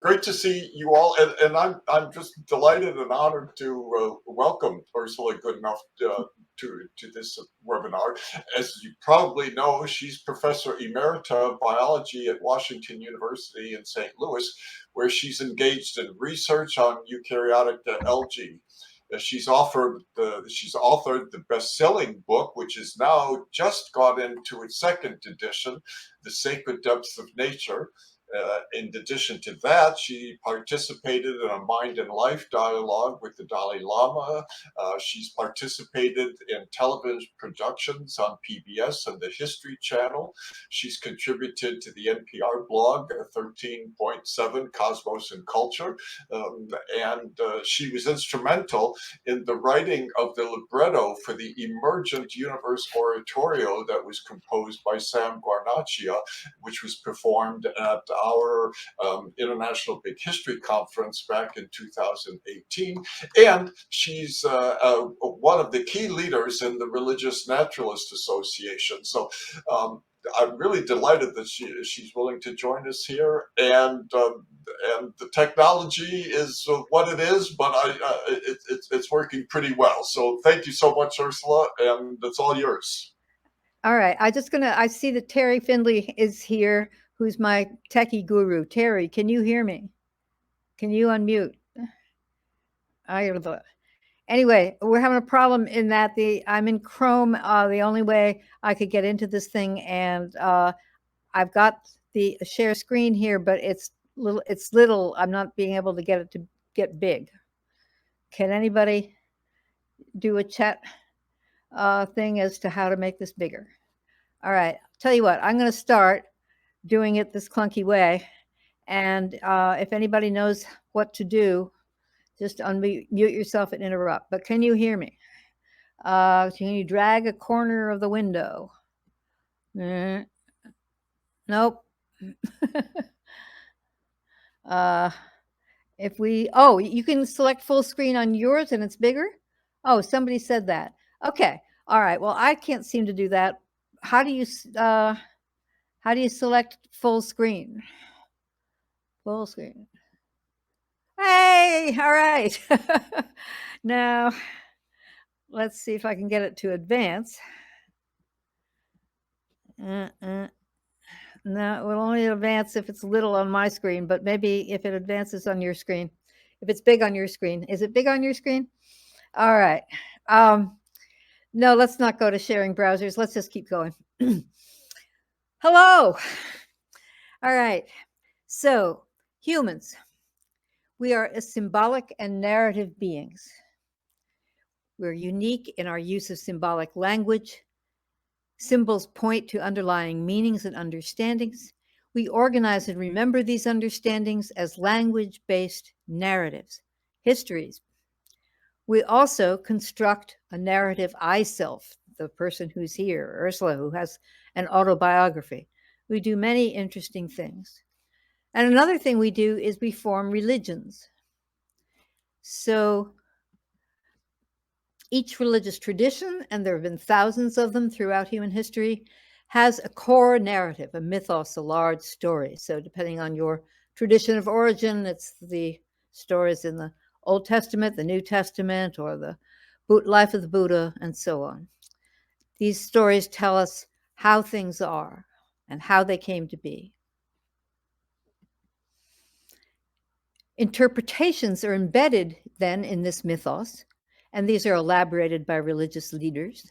great to see you all, and I'm just delighted and honored to welcome Ursula Goodenough to this webinar. As you probably know, she's Professor Emerita of Biology at Washington University in St. Louis, where she's engaged in research on eukaryotic algae. She's authored the best-selling book, which is now just got into its second edition, The Sacred Depths of Nature. In addition to that, she participated in a Mind and Life dialogue with the Dalai Lama. She's participated in television productions on PBS and the History Channel. She's contributed to the NPR blog 13.7 Cosmos and Culture. And she was instrumental in the writing of the libretto for the Emergent Universe Oratorio that was composed by Sam Guarnaccia, which was performed at our International Big History Conference back in 2018. And she's one of the key leaders in the Religious Naturalist Association. So I'm really delighted that she's willing to join us here, and the technology is what it is, but it's working pretty well. So thank you so much, Ursula, and it's all yours. All right, I see that Terry Findley is here, who's my techie guru. Terry, can you hear me? Can you unmute? Anyway, we're having a problem in that I'm in Chrome. The only way I could get into this thing, and I've got the share screen here, but it's little. I'm not being able to get it to get big. Can anybody do a chat thing as to how to make this bigger? All right, tell you what, I'm going to start doing it this clunky way, and if anybody knows what to do, just unmute yourself and interrupt. But can you hear me? Can you drag a corner of the window? Nope. You can select full screen on yours and it's bigger? Oh, somebody said that. Okay. All right. Well, I can't seem to do that. How do you select full screen? Full screen. Hey, all right. Now, let's see if I can get it to advance. No, it will only advance if it's little on my screen, but maybe if it advances on your screen, if it's big on your screen. Is it big on your screen? All right. No, let's not go to sharing browsers. Let's just keep going. Hello. All right. So, humans, we are a symbolic and narrative beings. We're unique in our use of symbolic language. Symbols point to underlying meanings and understandings. We organize and remember these understandings as language-based narratives, histories. We also construct a narrative I-self, the person who's here, Ursula, who has an autobiography. We do many interesting things. And another thing we do is we form religions. So each religious tradition, and there have been thousands of them throughout human history, has a core narrative, a mythos, a large story. So depending on your tradition of origin, it's the stories in the Old Testament, the New Testament, or the life of the Buddha, and so on. These stories tell us how things are and how they came to be. Interpretations are embedded then in this mythos, and these are elaborated by religious leaders.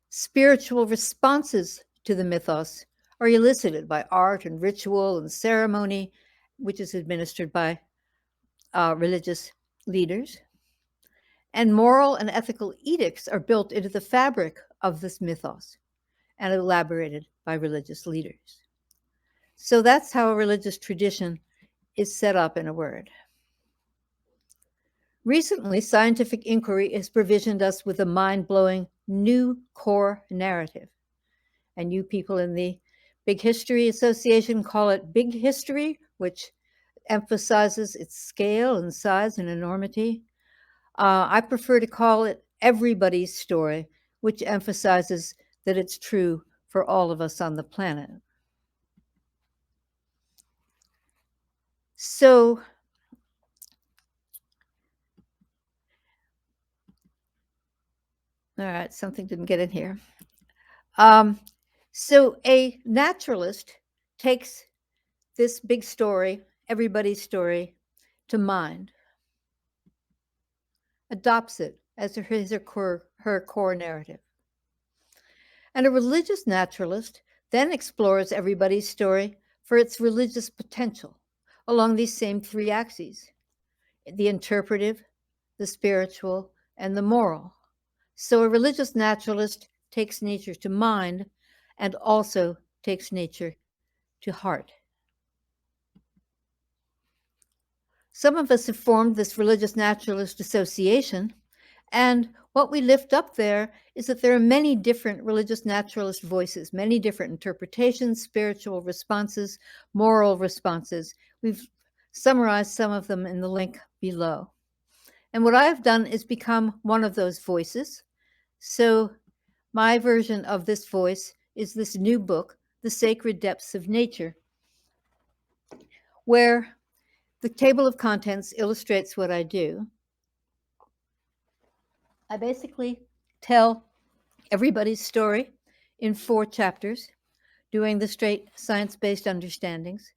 Spiritual responses to the mythos are elicited by art and ritual and ceremony, which is administered by religious leaders. And moral and ethical edicts are built into the fabric of this mythos and elaborated by religious leaders. So that's how a religious tradition is set up in a word. Recently, scientific inquiry has provisioned us with a mind-blowing new core narrative. And you people in the Big History Association call it Big History, which emphasizes its scale and size and enormity. I prefer to call it Everybody's Story, which emphasizes that it's true for all of us on the planet. So, all right, something didn't get in here. So a naturalist takes this big story, everybody's story, to mind, adopts it as his or her core narrative. And a religious naturalist then explores everybody's story for its religious potential along these same three axes: the interpretive, the spiritual, and the moral. So a religious naturalist takes nature to mind and also takes nature to heart. Some of us have formed this Religious Naturalist Association, and what we lift up there is that there are many different religious naturalist voices, many different interpretations, spiritual responses, moral responses. We've summarized some of them in the link below. And what I've done is become one of those voices. So my version of this voice is this new book, The Sacred Depths of Nature, where the table of contents illustrates what I do. I basically tell everybody's story in 4 chapters, doing the straight science-based understandings.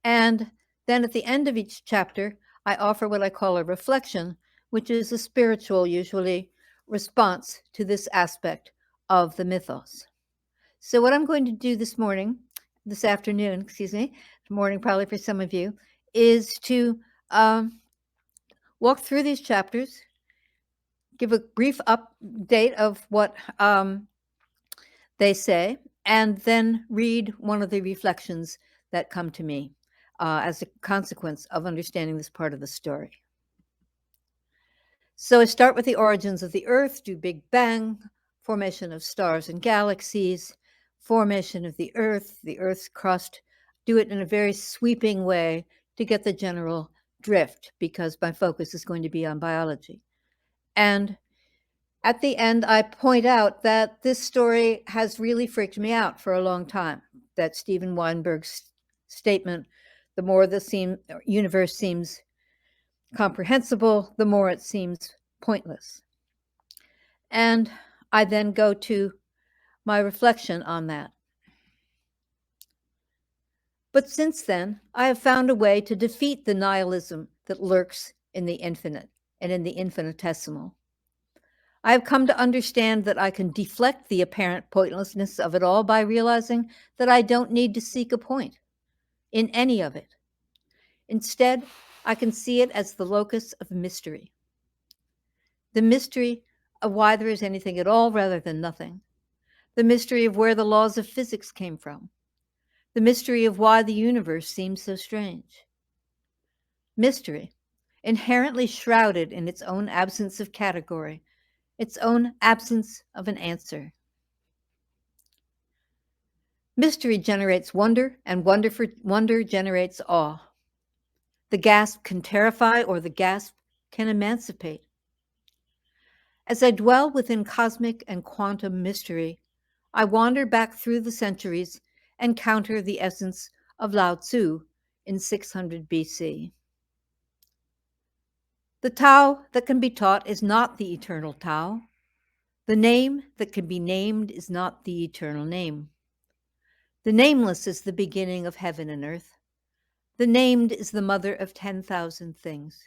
And then at the end of each chapter, I offer what I call a reflection, which is a spiritual, usually, response to this aspect of the mythos. So what I'm going to do this afternoon, morning probably for some of you, is to walk through these chapters, give a brief update of what they say, and then read one of the reflections that come to me as a consequence of understanding this part of the story. So I start with the origins of the Earth, do Big Bang, formation of stars and galaxies, formation of the Earth's crust, do it in a very sweeping way to get the general drift, because my focus is going to be on biology. And at the end, I point out that this story has really freaked me out for a long time, that Steven Weinberg's statement, the more the universe seems comprehensible, the more it seems pointless. And I then go to my reflection on that. But since then, I have found a way to defeat the nihilism that lurks in the infinite and in the infinitesimal. I have come to understand that I can deflect the apparent pointlessness of it all by realizing that I don't need to seek a point in any of it. Instead, I can see it as the locus of mystery. The mystery of why there is anything at all rather than nothing. The mystery of where the laws of physics came from. The mystery of why the universe seems so strange. Mystery, inherently shrouded in its own absence of category, its own absence of an answer. Mystery generates wonder, and wonder generates awe. The gasp can terrify, or the gasp can emancipate. As I dwell within cosmic and quantum mystery, I wander back through the centuries and counter the essence of Lao Tzu in 600 BC. The Tao that can be taught is not the eternal Tao. The name that can be named is not the eternal name. The nameless is the beginning of heaven and earth. The named is the mother of 10,000 things.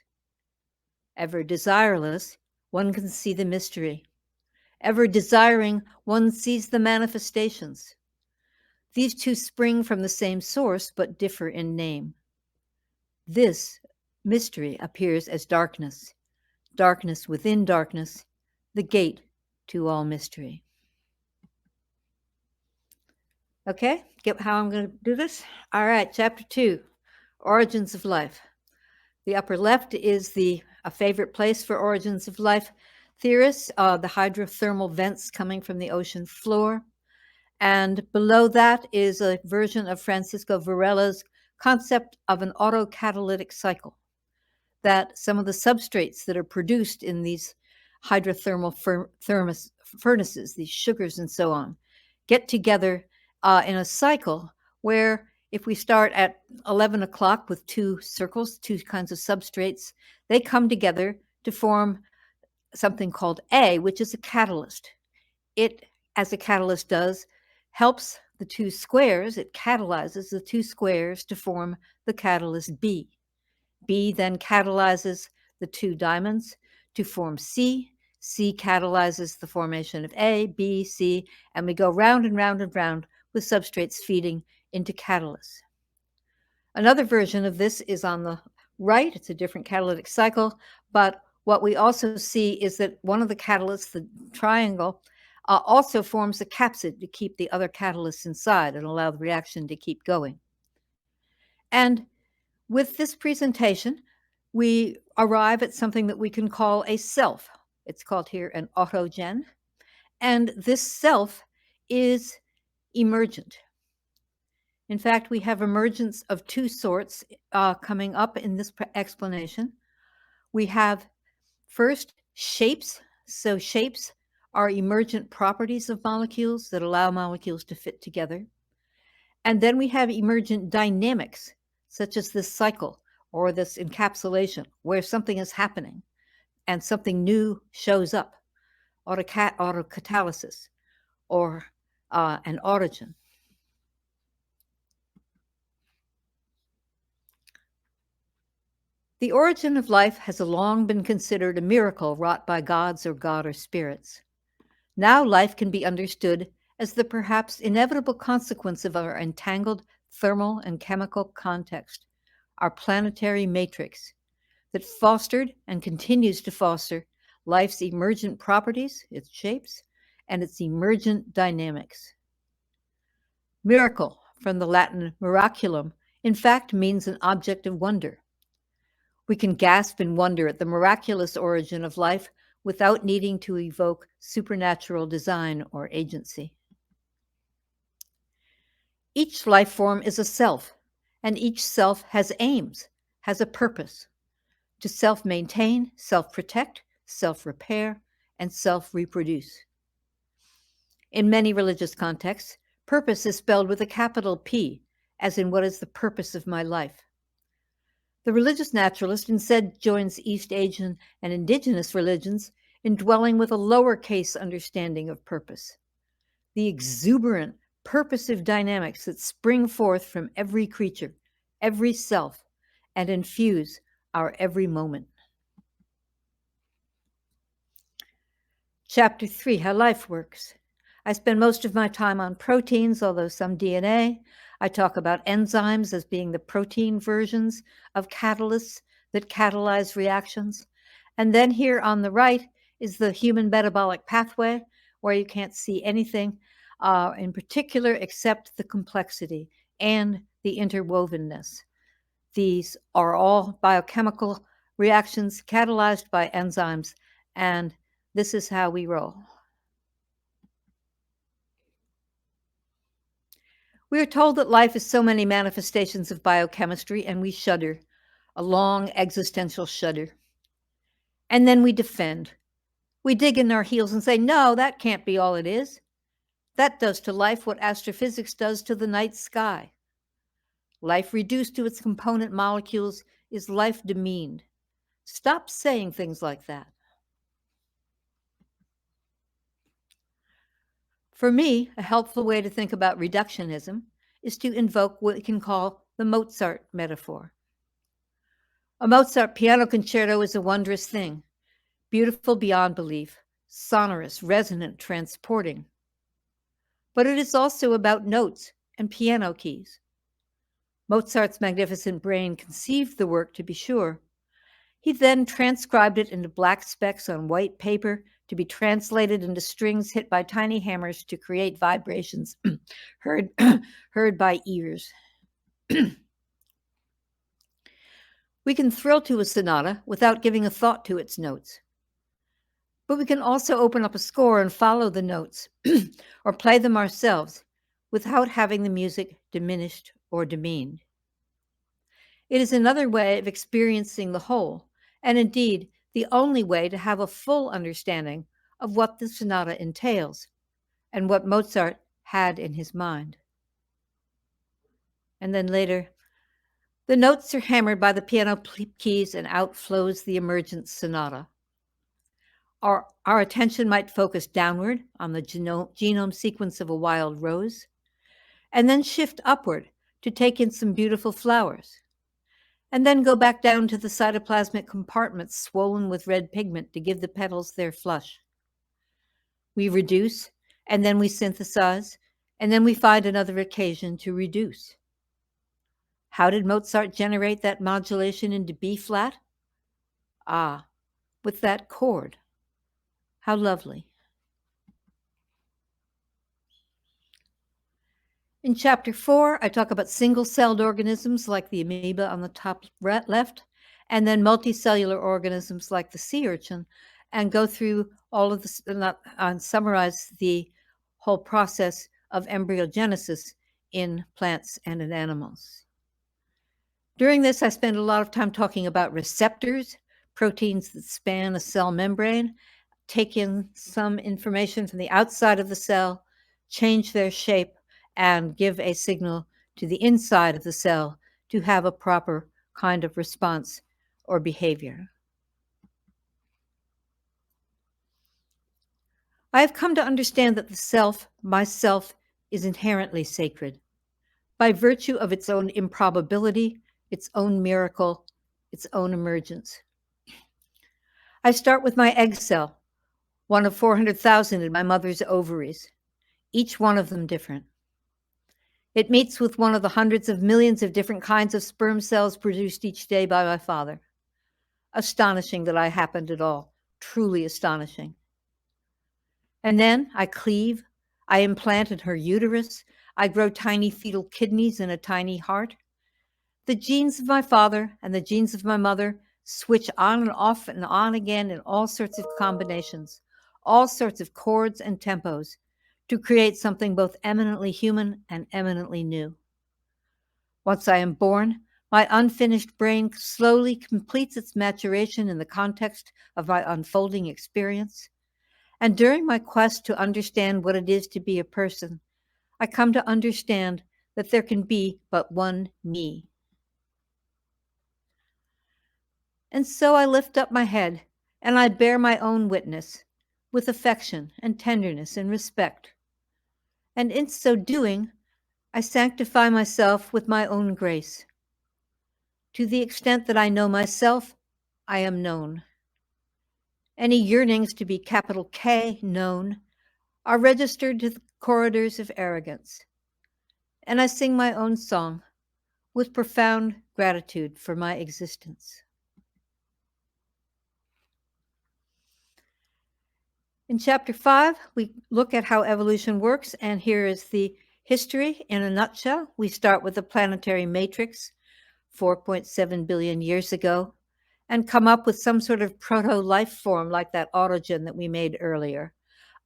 Ever desireless, one can see the mystery. Ever desiring, one sees the manifestations. These two spring from the same source, but differ in name. This mystery appears as darkness, darkness within darkness, the gate to all mystery. Okay, get how I'm going to do this? All right, chapter 2, Origins of Life. The upper left is a favorite place for origins of life theorists, the hydrothermal vents coming from the ocean floor. And below that is a version of Francisco Varela's concept of an autocatalytic cycle, that some of the substrates that are produced in these hydrothermal furnaces, these sugars and so on, get together in a cycle where If we start at 11 o'clock with two circles, two kinds of substrates, they come together to form something called A, which is a catalyst. It, as a catalyst does, helps the two squares, it catalyzes the two squares to form the catalyst B. B then catalyzes the two diamonds to form C. C catalyzes the formation of A, B, C, and we go round and round and round with substrates feeding into catalysts. Another version of this is on the right. It's a different catalytic cycle, but what we also see is that one of the catalysts, the triangle, also forms a capsid to keep the other catalysts inside and allow the reaction to keep going. And with this presentation, we arrive at something that we can call a self. It's called here an autogen. And this self is emergent. In fact, we have emergence of two sorts coming up in this explanation. We have first shapes. So shapes are emergent properties of molecules that allow molecules to fit together. And then we have emergent dynamics, such as this cycle or this encapsulation, where something is happening and something new shows up, autocatalysis, or an autogen. The origin of life has long been considered a miracle wrought by gods or god or spirits. Now life can be understood as the perhaps inevitable consequence of our entangled thermal and chemical context, our planetary matrix, that fostered and continues to foster life's emergent properties, its shapes, and its emergent dynamics. Miracle, from the Latin miraculum, in fact means an object of wonder. We can gasp in wonder at the miraculous origin of life without needing to evoke supernatural design or agency. Each life form is a self, and each self has aims, has a purpose: to self-maintain, self-protect, self-repair, and self-reproduce. In many religious contexts, purpose is spelled with a capital P, as in what is the purpose of my life. The religious naturalist instead joins East Asian and indigenous religions in dwelling with a lowercase understanding of purpose, the exuberant, purposive dynamics that spring forth from every creature, every self, and infuse our every moment. Chapter 3, How Life Works. I spend most of my time on proteins, although some DNA. I talk about enzymes as being the protein versions of catalysts that catalyze reactions. And then here on the right is the human metabolic pathway, where you can't see anything in particular except the complexity and the interwovenness. These are all biochemical reactions catalyzed by enzymes, and this is how we roll. We are told that life is so many manifestations of biochemistry, and we shudder, a long existential shudder. And then we defend. We dig in our heels and say, no, that can't be all it is. That does to life what astrophysics does to the night sky. Life reduced to its component molecules is life demeaned. Stop saying things like that. For me, a helpful way to think about reductionism is to invoke what we can call the Mozart metaphor. A Mozart piano concerto is a wondrous thing, beautiful beyond belief, sonorous, resonant, transporting. But it is also about notes and piano keys. Mozart's magnificent brain conceived the work, to be sure. He then transcribed it into black specks on white paper to be translated into strings hit by tiny hammers to create vibrations heard by ears. We can thrill to a sonata without giving a thought to its notes. But we can also open up a score and follow the notes or play them ourselves without having the music diminished or demeaned. It is another way of experiencing the whole, and indeed the only way to have a full understanding of what the sonata entails and what Mozart had in his mind. And then later, the notes are hammered by the piano keys and out flows the emergent sonata. Our attention might focus downward on the genome sequence of a wild rose, and then shift upward to take in some beautiful flowers, and then go back down to the cytoplasmic compartments swollen with red pigment to give the petals their flush. We reduce, and then we synthesize, and then we find another occasion to reduce. How did Mozart generate that modulation into B flat? Ah, with that chord. How lovely. In chapter 4, I talk about single-celled organisms like the amoeba on the top left, and then multicellular organisms like the sea urchin, and go through all of this and summarize the whole process of embryogenesis in plants and in animals. During this, I spend a lot of time talking about receptors, proteins that span a cell membrane, take in some information from the outside of the cell, change their shape, and give a signal to the inside of the cell to have a proper kind of response or behavior. I have come to understand that the self, myself, is inherently sacred by virtue of its own improbability, its own miracle, its own emergence. I start with my egg cell, one of 400,000 in my mother's ovaries, each one of them different. It meets with one of the hundreds of millions of different kinds of sperm cells produced each day by my father. Astonishing that I happened at all, truly astonishing. And then I cleave, I implant in her uterus, I grow tiny fetal kidneys and a tiny heart. The genes of my father and the genes of my mother switch on and off and on again in all sorts of combinations, all sorts of chords and tempos to create something both eminently human and eminently new. Once I am born, my unfinished brain slowly completes its maturation in the context of my unfolding experience. And during my quest to understand what it is to be a person, I come to understand that there can be but one me. And so I lift up my head and I bear my own witness with affection and tenderness and respect. And in so doing, I sanctify myself with my own grace. To the extent that I know myself, I am known. Any yearnings to be capital K known are registered to the corridors of arrogance. And I sing my own song with profound gratitude for my existence. In chapter 5, we look at how evolution works, and here is the history in a nutshell. We start with the planetary matrix 4.7 billion years ago and come up with some sort of proto-life form like that autogen that we made earlier,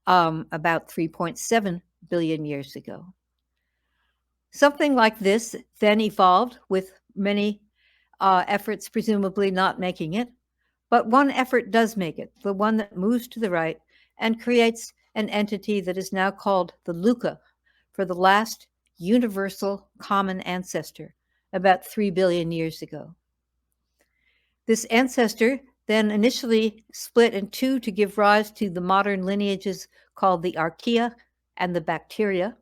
about 3.7 billion years ago. Something like this then evolved with many efforts presumably not making it, but one effort does make it, the one that moves to the right and creates an entity that is now called the LUCA, for the last universal common ancestor, about 3 billion years ago. This ancestor then initially split in two to give rise to the modern lineages called the archaea and the bacteria.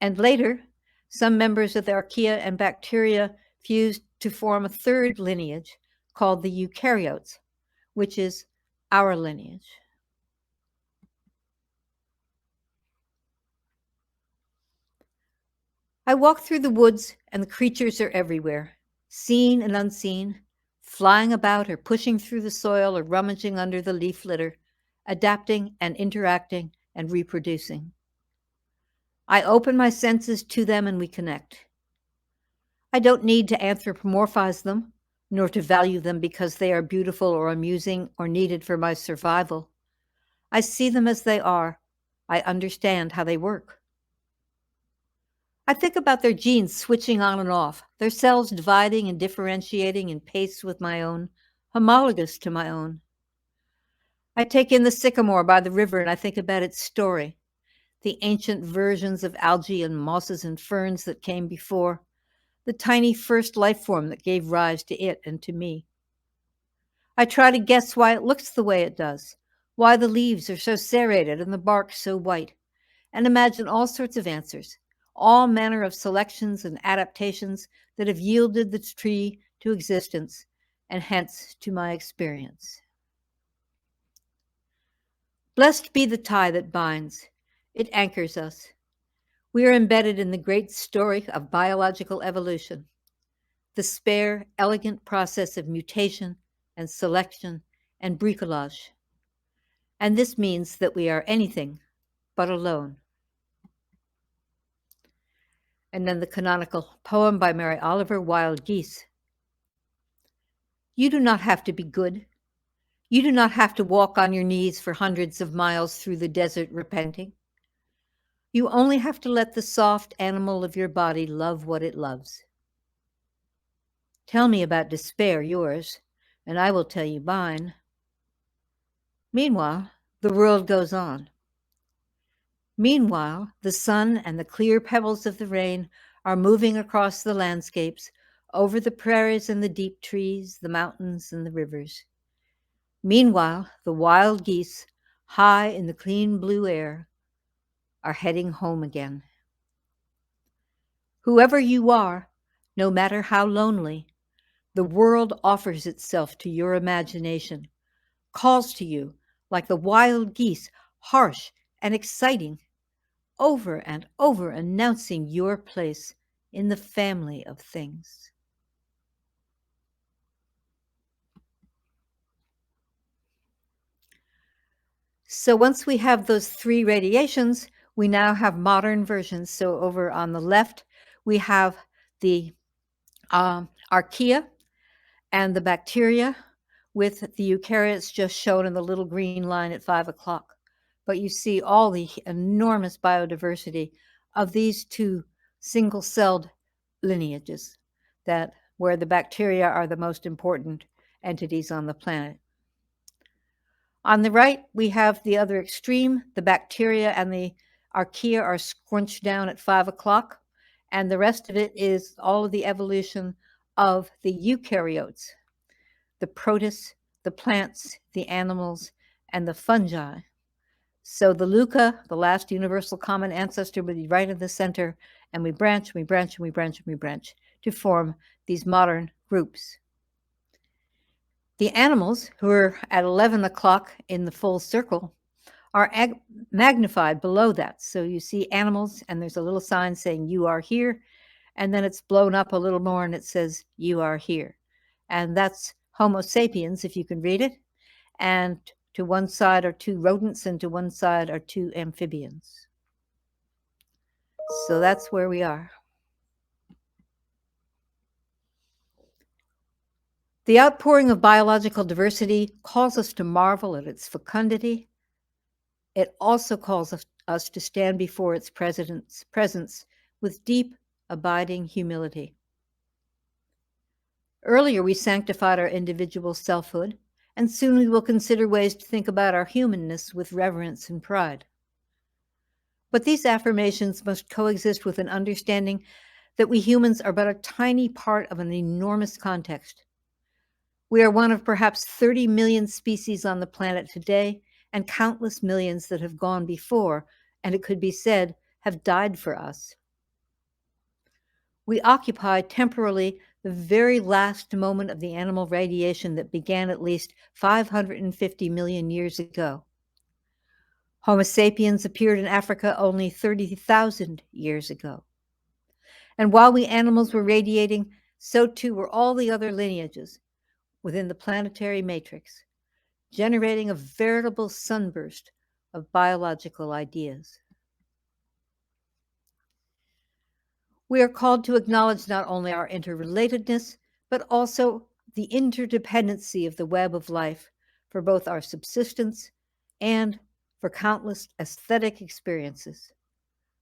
And later, some members of the archaea and bacteria fused to form a third lineage called the eukaryotes, which is our lineage. I walk through the woods and the creatures are everywhere, seen and unseen, flying about or pushing through the soil or rummaging under the leaf litter, adapting and interacting and reproducing. I open my senses to them and we connect. I don't need to anthropomorphize them, nor to value them because they are beautiful or amusing or needed for my survival. I see them as they are. I understand how they work. I think about their genes switching on and off, their cells dividing and differentiating in pace with my own, homologous to my own. I take in the sycamore by the river and I think about its story, the ancient versions of algae and mosses and ferns that came before, the tiny first life form that gave rise to it and to me. I try to guess why it looks the way it does, why the leaves are so serrated and the bark so white, and imagine all sorts of answers, all manner of selections and adaptations that have yielded the tree to existence and hence to my experience. Blessed be the tie that binds. It anchors us. We are embedded in the great story of biological evolution, the spare, elegant process of mutation and selection and bricolage. And this means that we are anything but alone. And then the canonical poem by Mary Oliver, Wild Geese. You do not have to be good. You do not have to walk on your knees for hundreds of miles through the desert repenting. You only have to let the soft animal of your body love what it loves. Tell me about despair, yours, and I will tell you mine. Meanwhile, the world goes on. Meanwhile, the sun and the clear pebbles of the rain are moving across the landscapes, over the prairies and the deep trees, the mountains and the rivers. Meanwhile, the wild geese, high in the clean blue air, are heading home again. Whoever you are, no matter how lonely, the world offers itself to your imagination, calls to you like the wild geese, harsh and exciting, over and over announcing your place in the family of things. So once we have those three radiations, we now have modern versions. So over on the left, we have the archaea and the bacteria, with the eukaryotes just shown in the little green line at 5 o'clock. But you see all the enormous biodiversity of these two single-celled lineages, that where the bacteria are the most important entities on the planet. On the right, we have the other extreme. The bacteria and the archaea are scrunched down at 5 o'clock, and the rest of it is all of the evolution of the eukaryotes, the protists, the plants, the animals, and the fungi. So the LUCA, the last universal common ancestor, would be right in the center, and we branch, we branch, and we branch, and we branch to form these modern groups. The animals, who are at 11 o'clock in the full circle, are magnified below that. So you see animals, and there's a little sign saying you are here, and then it's blown up a little more, and it says you are here. And that's Homo sapiens, if you can read it. And to one side are two rodents, and to one side are two amphibians. So that's where we are. The outpouring of biological diversity calls us to marvel at its fecundity. It also calls us to stand before its presence with deep, abiding humility. Earlier, we sanctified our individual selfhood, and soon we will consider ways to think about our humanness with reverence and pride. But these affirmations must coexist with an understanding that we humans are but a tiny part of an enormous context. We are one of perhaps 30 million species on the planet today, and countless millions that have gone before, and it could be said, have died for us. We occupy temporally the very last moment of the animal radiation that began at least 550 million years ago. Homo sapiens appeared in Africa only 30,000 years ago. And while we animals were radiating, so too were all the other lineages within the planetary matrix, generating a veritable sunburst of biological ideas. We are called to acknowledge not only our interrelatedness, but also the interdependency of the web of life for both our subsistence and for countless aesthetic experiences.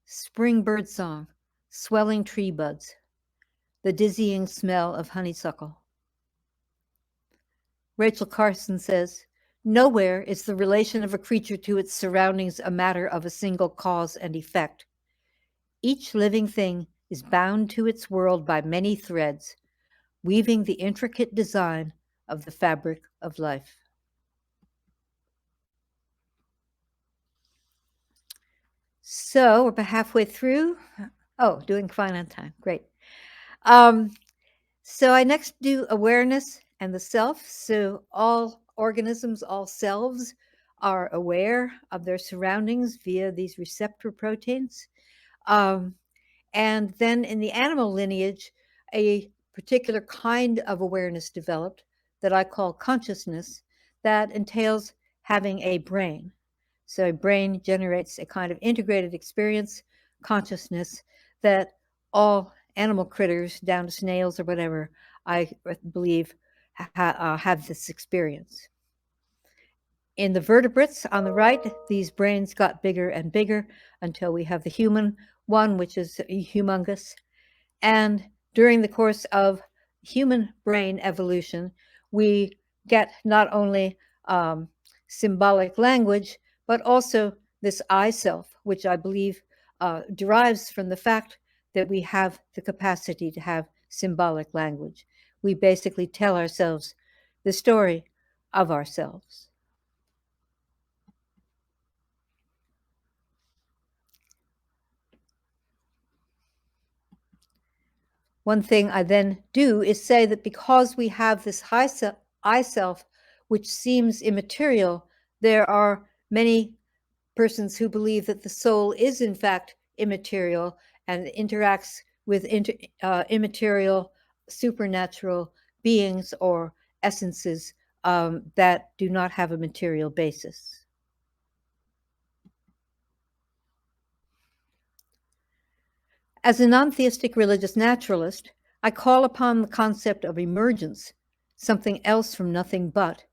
Spring birdsong, swelling tree buds, the dizzying smell of honeysuckle. Rachel Carson says, "Nowhere is the relation of a creature to its surroundings a matter of a single cause and effect. Each living thing is bound to its world by many threads, weaving the intricate design of the fabric of life. So we're about halfway through. Oh, doing fine on time. Great. So I next do awareness and the self. So all organisms, all selves are aware of their surroundings via these receptor proteins. And then in the animal lineage, a particular kind of awareness developed that I call consciousness that entails having a brain. So a brain generates a kind of integrated experience, consciousness, that all animal critters, down to snails or whatever, I believe have this experience. In the vertebrates on the right, these brains got bigger and bigger until we have the human one, which is humongous. And during the course of human brain evolution, we get not only symbolic language, but also this I self, which I believe derives from the fact that we have the capacity to have symbolic language. We basically tell ourselves the story of ourselves. One thing I then do is say that because we have this I self, which seems immaterial, there are many persons who believe that the soul is in fact immaterial and interacts with immaterial supernatural beings or essences that do not have a material basis. As a non-theistic religious naturalist, I call upon the concept of emergence, something else from nothing but,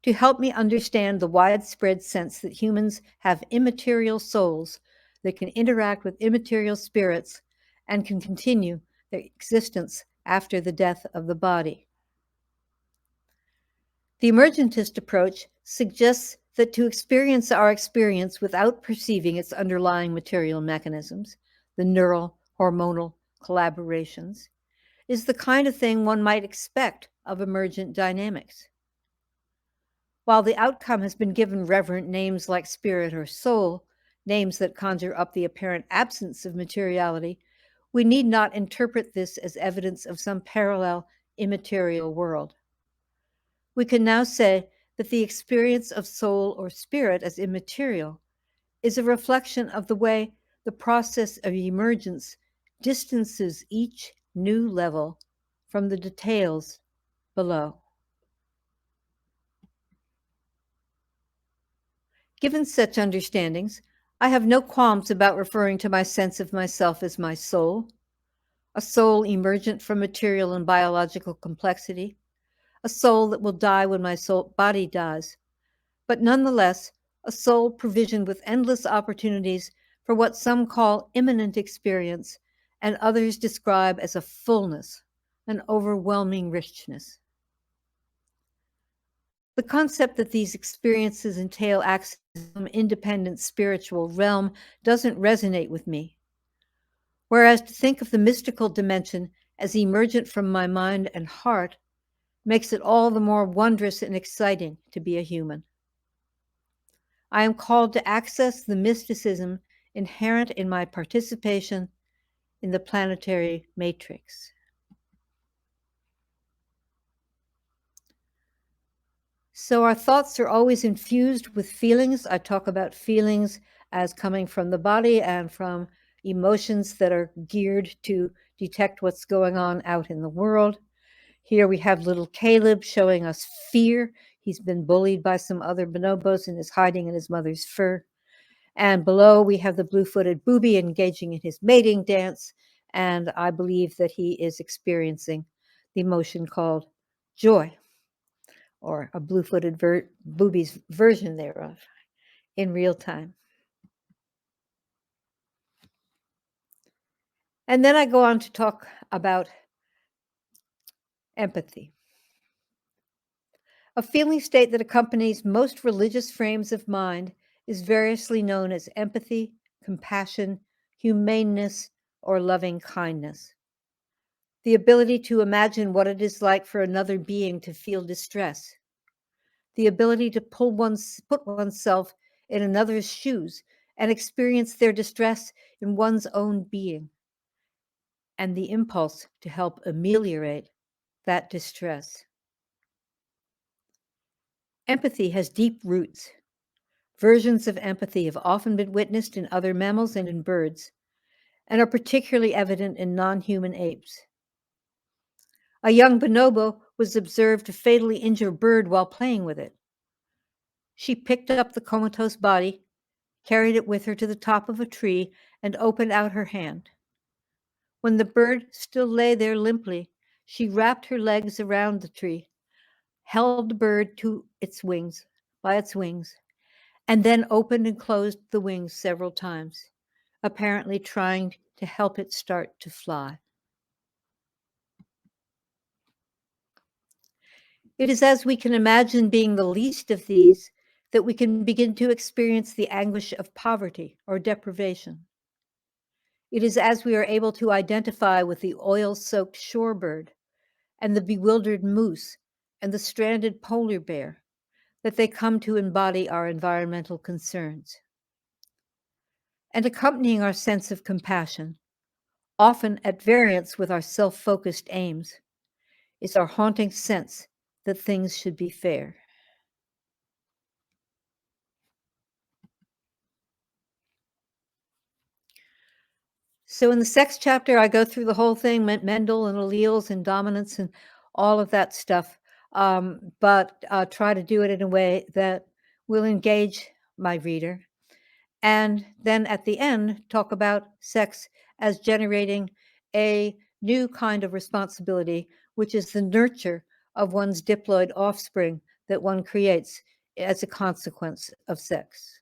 to help me understand the widespread sense that humans have immaterial souls that can interact with immaterial spirits and can continue their existence after the death of the body. The emergentist approach suggests that to experience our experience without perceiving its underlying material mechanisms, the neural, hormonal collaborations, is the kind of thing one might expect of emergent dynamics. While the outcome has been given reverent names like spirit or soul, names that conjure up the apparent absence of materiality, we need not interpret this as evidence of some parallel immaterial world. We can now say that the experience of soul or spirit as immaterial is a reflection of the way the process of emergence distances each new level from the details below. Given such understandings, I have no qualms about referring to my sense of myself as my soul, a soul emergent from material and biological complexity, a soul that will die when my body dies, but nonetheless a soul provisioned with endless opportunities for what some call immanent experience and others describe as a fullness, an overwhelming richness. The concept that these experiences entail access to some independent spiritual realm doesn't resonate with me. Whereas to think of the mystical dimension as emergent from my mind and heart makes it all the more wondrous and exciting to be a human. I am called to access the mysticism inherent in my participation in the planetary matrix. So our thoughts are always infused with feelings. I talk about feelings as coming from the body and from emotions that are geared to detect what's going on out in the world. Here we have little Caleb showing us fear. He's been bullied by some other bonobos and is hiding in his mother's fur. And below we have the blue-footed booby engaging in his mating dance. And I believe that he is experiencing the emotion called joy, or a blue-footed booby's version thereof in real time. And then I go on to talk about empathy, a feeling state that accompanies most religious frames of mind is variously known as empathy, compassion, humaneness, or loving kindness. The ability to imagine what it is like for another being to feel distress. The ability to put oneself in another's shoes and experience their distress in one's own being. And the impulse to help ameliorate that distress. Empathy has deep roots. Versions of empathy have often been witnessed in other mammals and in birds, and are particularly evident in non-human apes. A young bonobo was observed to fatally injure a bird while playing with it. She picked up the comatose body, carried it with her to the top of a tree, and opened out her hand. When the bird still lay there limply, she wrapped her legs around the tree, held the bird by its wings, and then opened and closed the wings several times, apparently trying to help it start to fly. It is as we can imagine being the least of these that we can begin to experience the anguish of poverty or deprivation. It is as we are able to identify with the oil-soaked shorebird and the bewildered moose and the stranded polar bear that they come to embody our environmental concerns. And accompanying our sense of compassion, often at variance with our self-focused aims, is our haunting sense that things should be fair. So in the sex chapter, I go through the whole thing, Mendel and alleles and dominance and all of that stuff, but try to do it in a way that will engage my reader. And then at the end, talk about sex as generating a new kind of responsibility, which is the nurture of one's diploid offspring that one creates as a consequence of sex.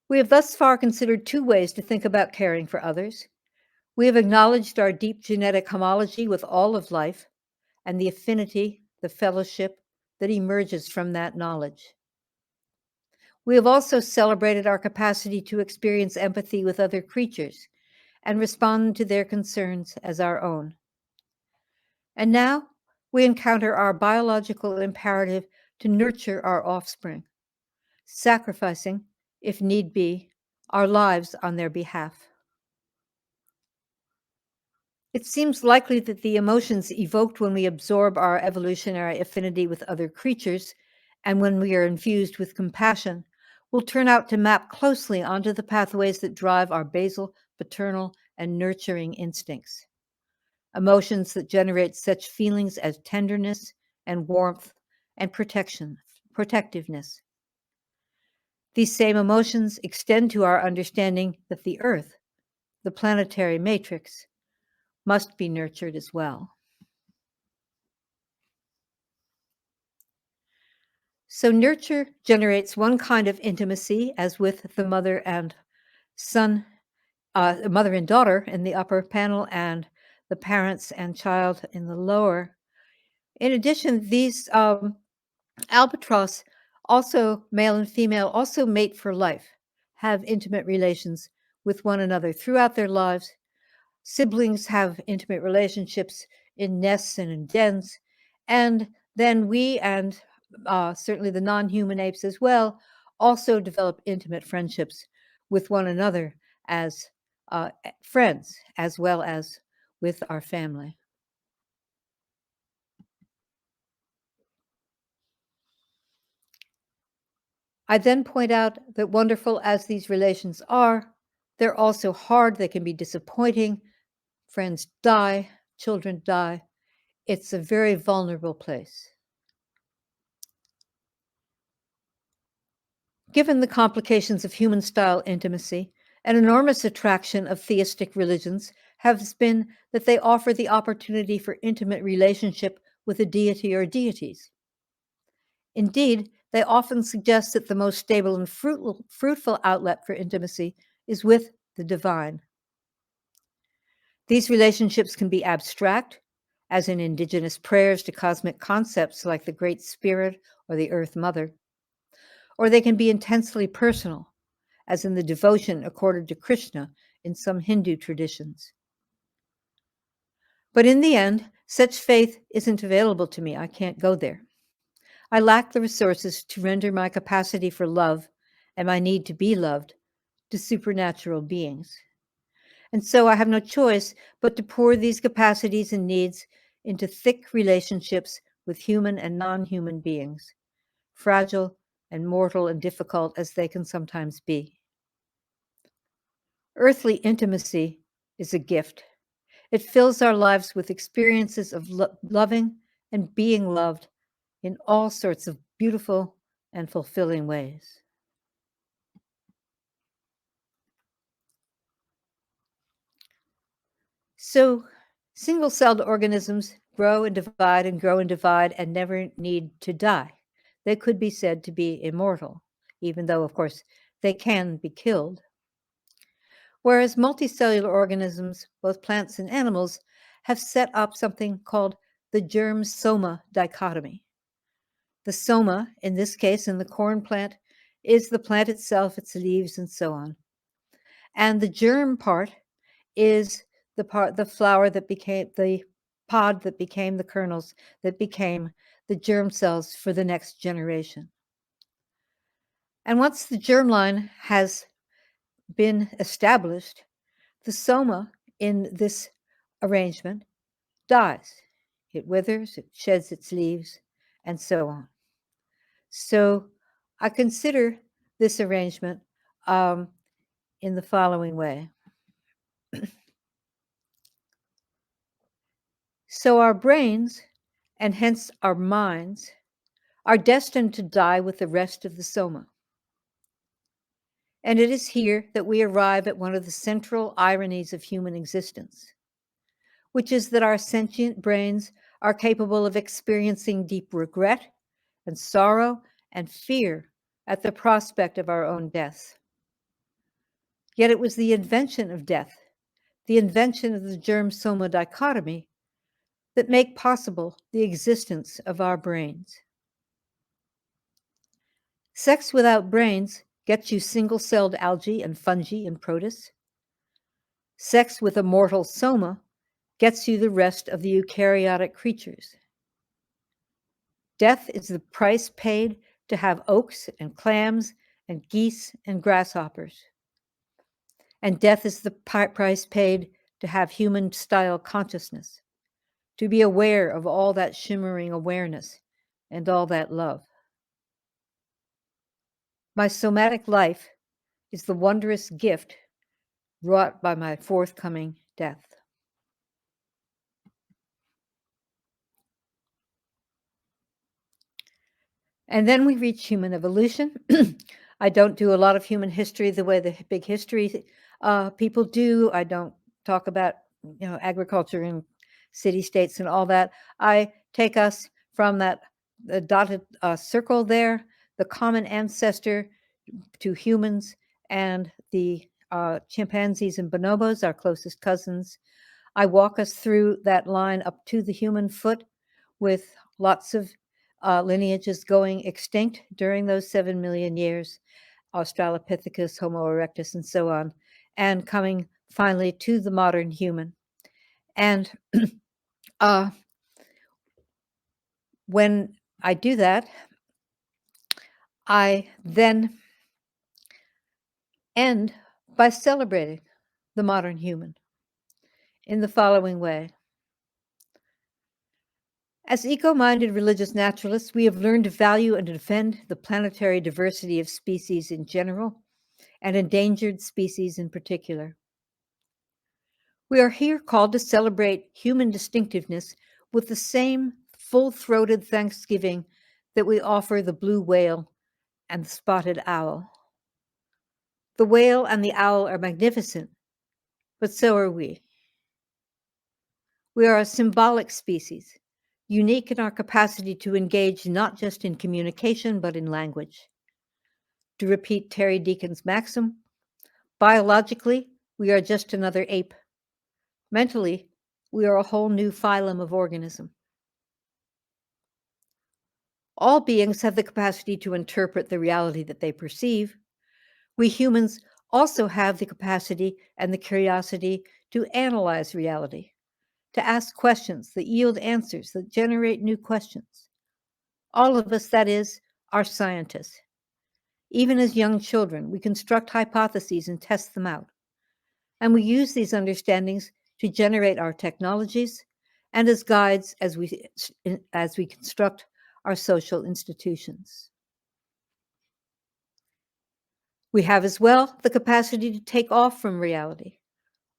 We have thus far considered two ways to think about caring for others. We have acknowledged our deep genetic homology with all of life and the affinity, the fellowship that emerges from that knowledge. We have also celebrated our capacity to experience empathy with other creatures and respond to their concerns as our own. And now we encounter our biological imperative to nurture our offspring, sacrificing, if need be, our lives on their behalf. It seems likely that the emotions evoked when we absorb our evolutionary affinity with other creatures and when we are infused with compassion will turn out to map closely onto the pathways that drive our basal, paternal, and nurturing instincts. Emotions that generate such feelings as tenderness and warmth and protectiveness. These same emotions extend to our understanding that the Earth, the planetary matrix, must be nurtured as well. So nurture generates one kind of intimacy, as with the mother and son, mother and daughter in the upper panel, and the parents and child in the lower. In addition, these albatross, also male and female, also mate for life, have intimate relations with one another throughout their lives. Siblings have intimate relationships in nests and in dens. And then we, and certainly the non-human apes as well, also develop intimate friendships with one another as friends, as well as with our family. I then point out that wonderful as these relations are, they're also hard, they can be disappointing. Friends die, children die. It's a very vulnerable place. Given the complications of human-style intimacy, an enormous attraction of theistic religions has been that they offer the opportunity for intimate relationship with a deity or deities. Indeed, they often suggest that the most stable and fruitful outlet for intimacy is with the divine. These relationships can be abstract, as in indigenous prayers to cosmic concepts like the Great Spirit or the Earth Mother, or they can be intensely personal, as in the devotion accorded to Krishna in some Hindu traditions. But in the end, such faith isn't available to me. I can't go there. I lack the resources to render my capacity for love and my need to be loved to supernatural beings. And so I have no choice but to pour these capacities and needs into thick relationships with human and non-human beings, fragile and mortal and difficult as they can sometimes be. Earthly intimacy is a gift. It fills our lives with experiences of loving and being loved in all sorts of beautiful and fulfilling ways. So, single-celled organisms grow and divide and grow and divide and never need to die. They could be said to be immortal, even though, of course, they can be killed. Whereas multicellular organisms, both plants and animals, have set up something called the germ-soma dichotomy. The soma, in this case, in the corn plant, is the plant itself, its leaves, and so on. And the germ part is the flower that became the pod that became the kernels, that became the germ cells for the next generation. And once the germline has been established, the soma in this arrangement dies. It withers, it sheds its leaves, and so on. So I consider this arrangement in the following way. So our brains, and hence our minds, are destined to die with the rest of the soma. And it is here that we arrive at one of the central ironies of human existence, which is that our sentient brains are capable of experiencing deep regret and sorrow and fear at the prospect of our own death. Yet it was the invention of death, the invention of the germ-soma dichotomy, that make possible the existence of our brains. Sex without brains gets you single-celled algae and fungi and protists. Sex with a mortal soma gets you the rest of the eukaryotic creatures. Death is the price paid to have oaks and clams and geese and grasshoppers. And death is the price paid to have human-style consciousness, to be aware of all that shimmering awareness and all that love. My somatic life is the wondrous gift wrought by my forthcoming death. And then we reach human evolution. I don't do a lot of human history the way the big history people do. I don't talk about, agriculture and city-states and all that. I take us from that the dotted circle there, the common ancestor to humans, and the chimpanzees and bonobos, our closest cousins. I walk us through that line up to the human foot with lots of lineages going extinct during those 7 million years, Australopithecus, Homo erectus, and so on, and coming finally to the modern human. And when I do that, I then end by celebrating the modern human in the following way. As eco-minded religious naturalists, we have learned to value and defend the planetary diversity of species in general and endangered species in particular. We are here called to celebrate human distinctiveness with the same full-throated thanksgiving that we offer the blue whale and the spotted owl. The whale and the owl are magnificent, but so are we. We are a symbolic species, unique in our capacity to engage not just in communication, but in language. To repeat Terry Deacon's maxim, biologically, we are just another ape. Mentally, we are a whole new phylum of organism. All beings have the capacity to interpret the reality that they perceive. We humans also have the capacity and the curiosity to analyze reality, to ask questions that yield answers that generate new questions. All of us, that is, are scientists. Even as young children, we construct hypotheses and test them out. And we use these understandings to generate our technologies and as guides as we construct our social institutions. We have as well the capacity to take off from reality,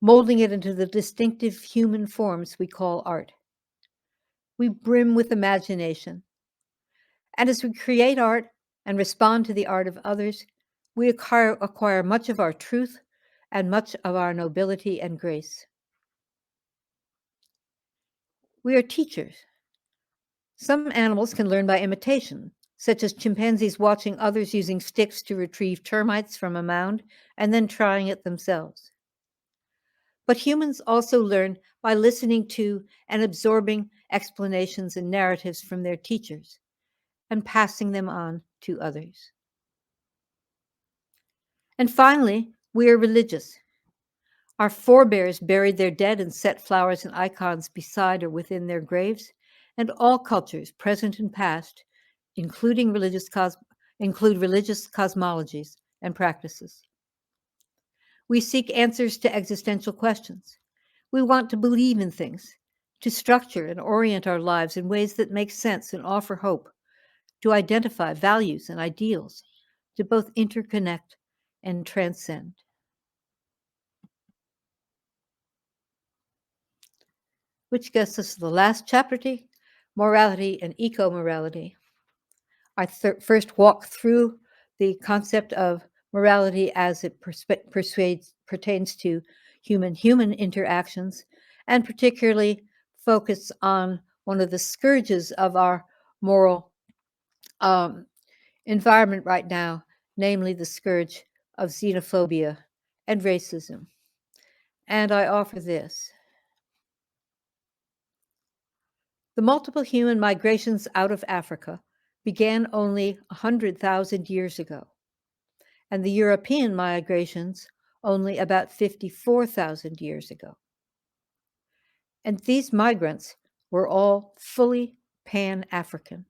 molding it into the distinctive human forms we call art. We brim with imagination. And as we create art and respond to the art of others, we acquire much of our truth and much of our nobility and grace. We are teachers. Some animals can learn by imitation, such as chimpanzees watching others using sticks to retrieve termites from a mound and then trying it themselves. But humans also learn by listening to and absorbing explanations and narratives from their teachers and passing them on to others. And finally, we are religious. Our forebears buried their dead and set flowers and icons beside or within their graves, and all cultures, present and past, include religious cosmologies and practices. We seek answers to existential questions. We want to believe in things, to structure and orient our lives in ways that make sense and offer hope, to identify values and ideals, to both interconnect and transcend. Which gets us to the last chapter, morality and eco-morality. I first walk through the concept of morality as it pertains to human-human interactions, and particularly focus on one of the scourges of our moral environment right now, namely the scourge of xenophobia and racism. And I offer this. The multiple human migrations out of Africa began only 100,000 years ago, and the European migrations only about 54,000 years ago. And these migrants were all fully Pan-African.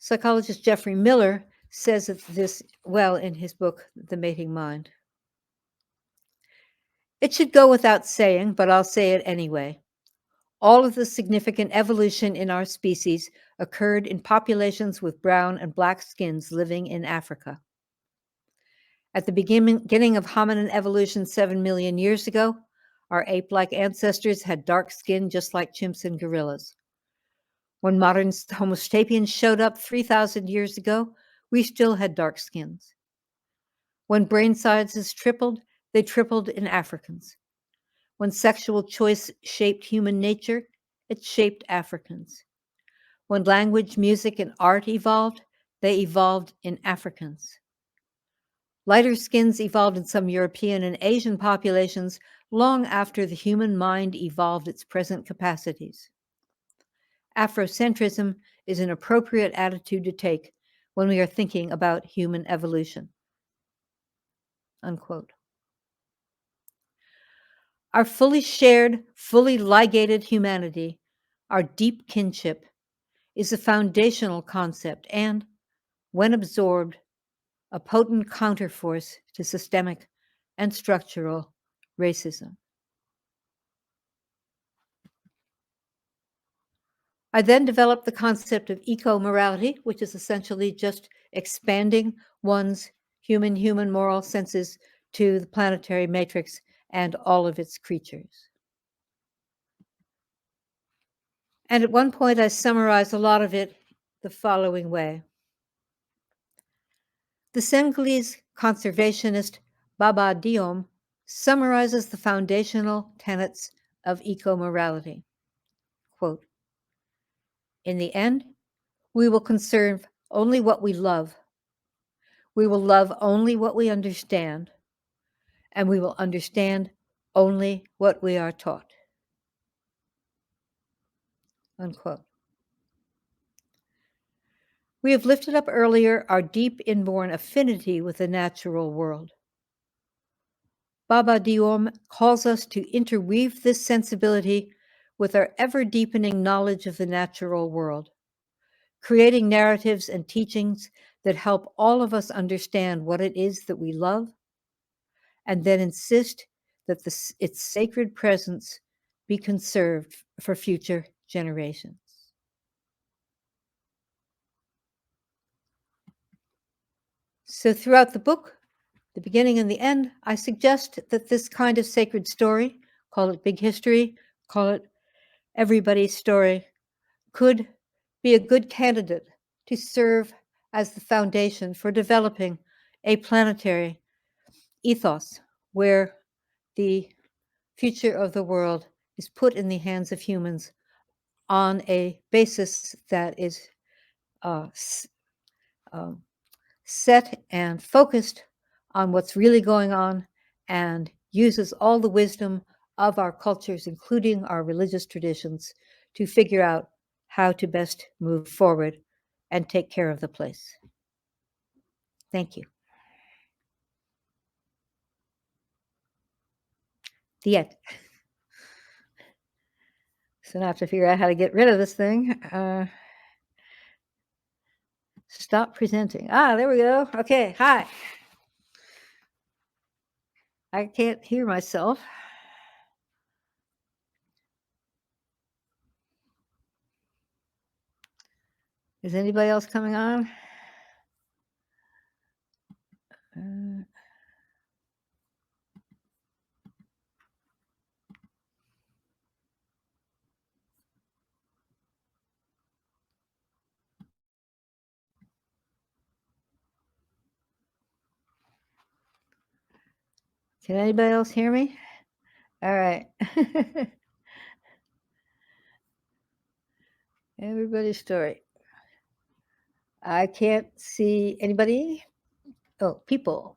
Psychologist Jeffrey Miller says this well in his book, The Mating Mind. It should go without saying, but I'll say it anyway. All of the significant evolution in our species occurred in populations with brown and black skins living in Africa. At the beginning of hominin evolution 7 million years ago, our ape-like ancestors had dark skin just like chimps and gorillas. When modern Homo sapiens showed up 3,000 years ago, we still had dark skins. When brain sizes tripled, they tripled in Africans. When sexual choice shaped human nature, it shaped Africans. When language, music, and art evolved, they evolved in Africans. Lighter skins evolved in some European and Asian populations long after the human mind evolved its present capacities. Afrocentrism is an appropriate attitude to take when we are thinking about human evolution. Unquote. Our fully shared, fully ligated humanity, our deep kinship, is a foundational concept and, when absorbed, a potent counterforce to systemic and structural racism. I then developed the concept of eco-morality, which is essentially just expanding one's human moral senses to the planetary matrix and all of its creatures. And at one point, I summarized a lot of it the following way. The Senegalese conservationist Baba Diom summarizes the foundational tenets of eco-morality. Quote, in the end, we will conserve only what we love. We will love only what we understand, and we will understand only what we are taught. Unquote. We have lifted up earlier our deep inborn affinity with the natural world. Baba Diom calls us to interweave this sensibility with our ever-deepening knowledge of the natural world, creating narratives and teachings that help all of us understand what it is that we love, and then insist that its sacred presence be conserved for future generations. So throughout the book, the beginning and the end, I suggest that this kind of sacred story, call it big history, call it everybody's story, could be a good candidate to serve as the foundation for developing a planetary ethos where the future of the world is put in the hands of humans on a basis that is set and focused on what's really going on and uses all the wisdom of our cultures, including our religious traditions, to figure out how to best move forward and take care of the place. Thank you. The end. So now I have to figure out how to get rid of this thing. Stop presenting. Ah, there we go. Okay, hi. I can't hear myself. Is anybody else coming on? Can anybody else hear me? All right. Everybody's story. I can't see anybody. Oh, people.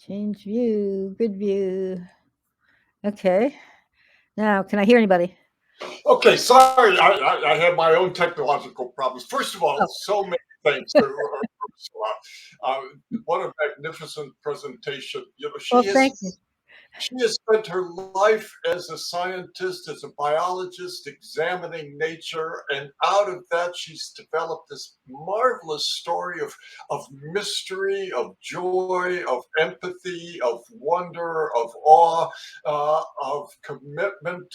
Change view, grid view. Okay. Now, can I hear anybody? Okay, sorry, I had my own technological problems. First of all, so many thanks to Ursula. What a magnificent presentation. You know, Thank you. She has spent her life as a scientist, as a biologist, examining nature, and out of that, she's developed this marvelous story of mystery, of joy, of empathy, of wonder, of awe, of commitment,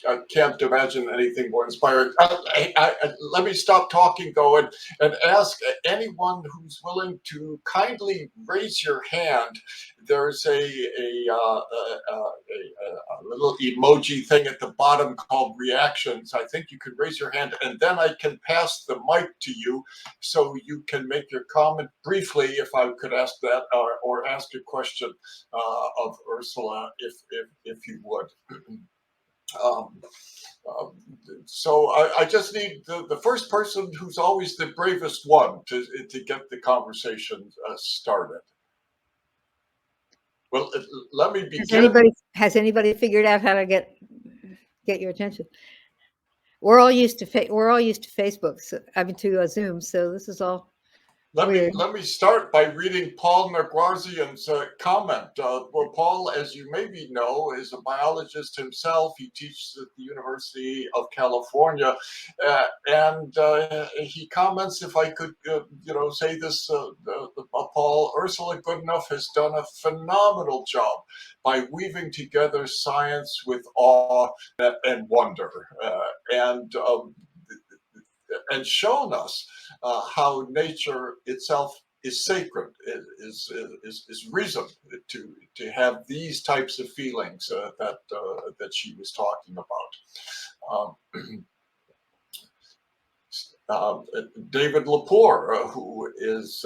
I can't imagine anything more inspiring. Let me stop talking, though, and ask anyone who's willing to kindly raise your hand. There's a little emoji thing at the bottom called reactions. I think you could raise your hand, and then I can pass the mic to you so you can make your comment briefly, if I could ask that, or ask a question of Ursula, if you would. Um, so I just need the first person who's always the bravest one to get the conversation started. Well, let me begin. Has anybody figured out how to get your attention? We're all used to Facebook. So, I mean, to Zoom. So this is all. Let me start by reading Paul Nagwarzian's comment. Well, Paul, as you maybe know, is a biologist himself. He teaches at the University of California, and he comments, if I could, say this, Paul, Ursula Goodenough has done a phenomenal job by weaving together science with awe and wonder, and shown us how nature itself is sacred, is reason to have these types of feelings that she was talking about. David Lepore, who is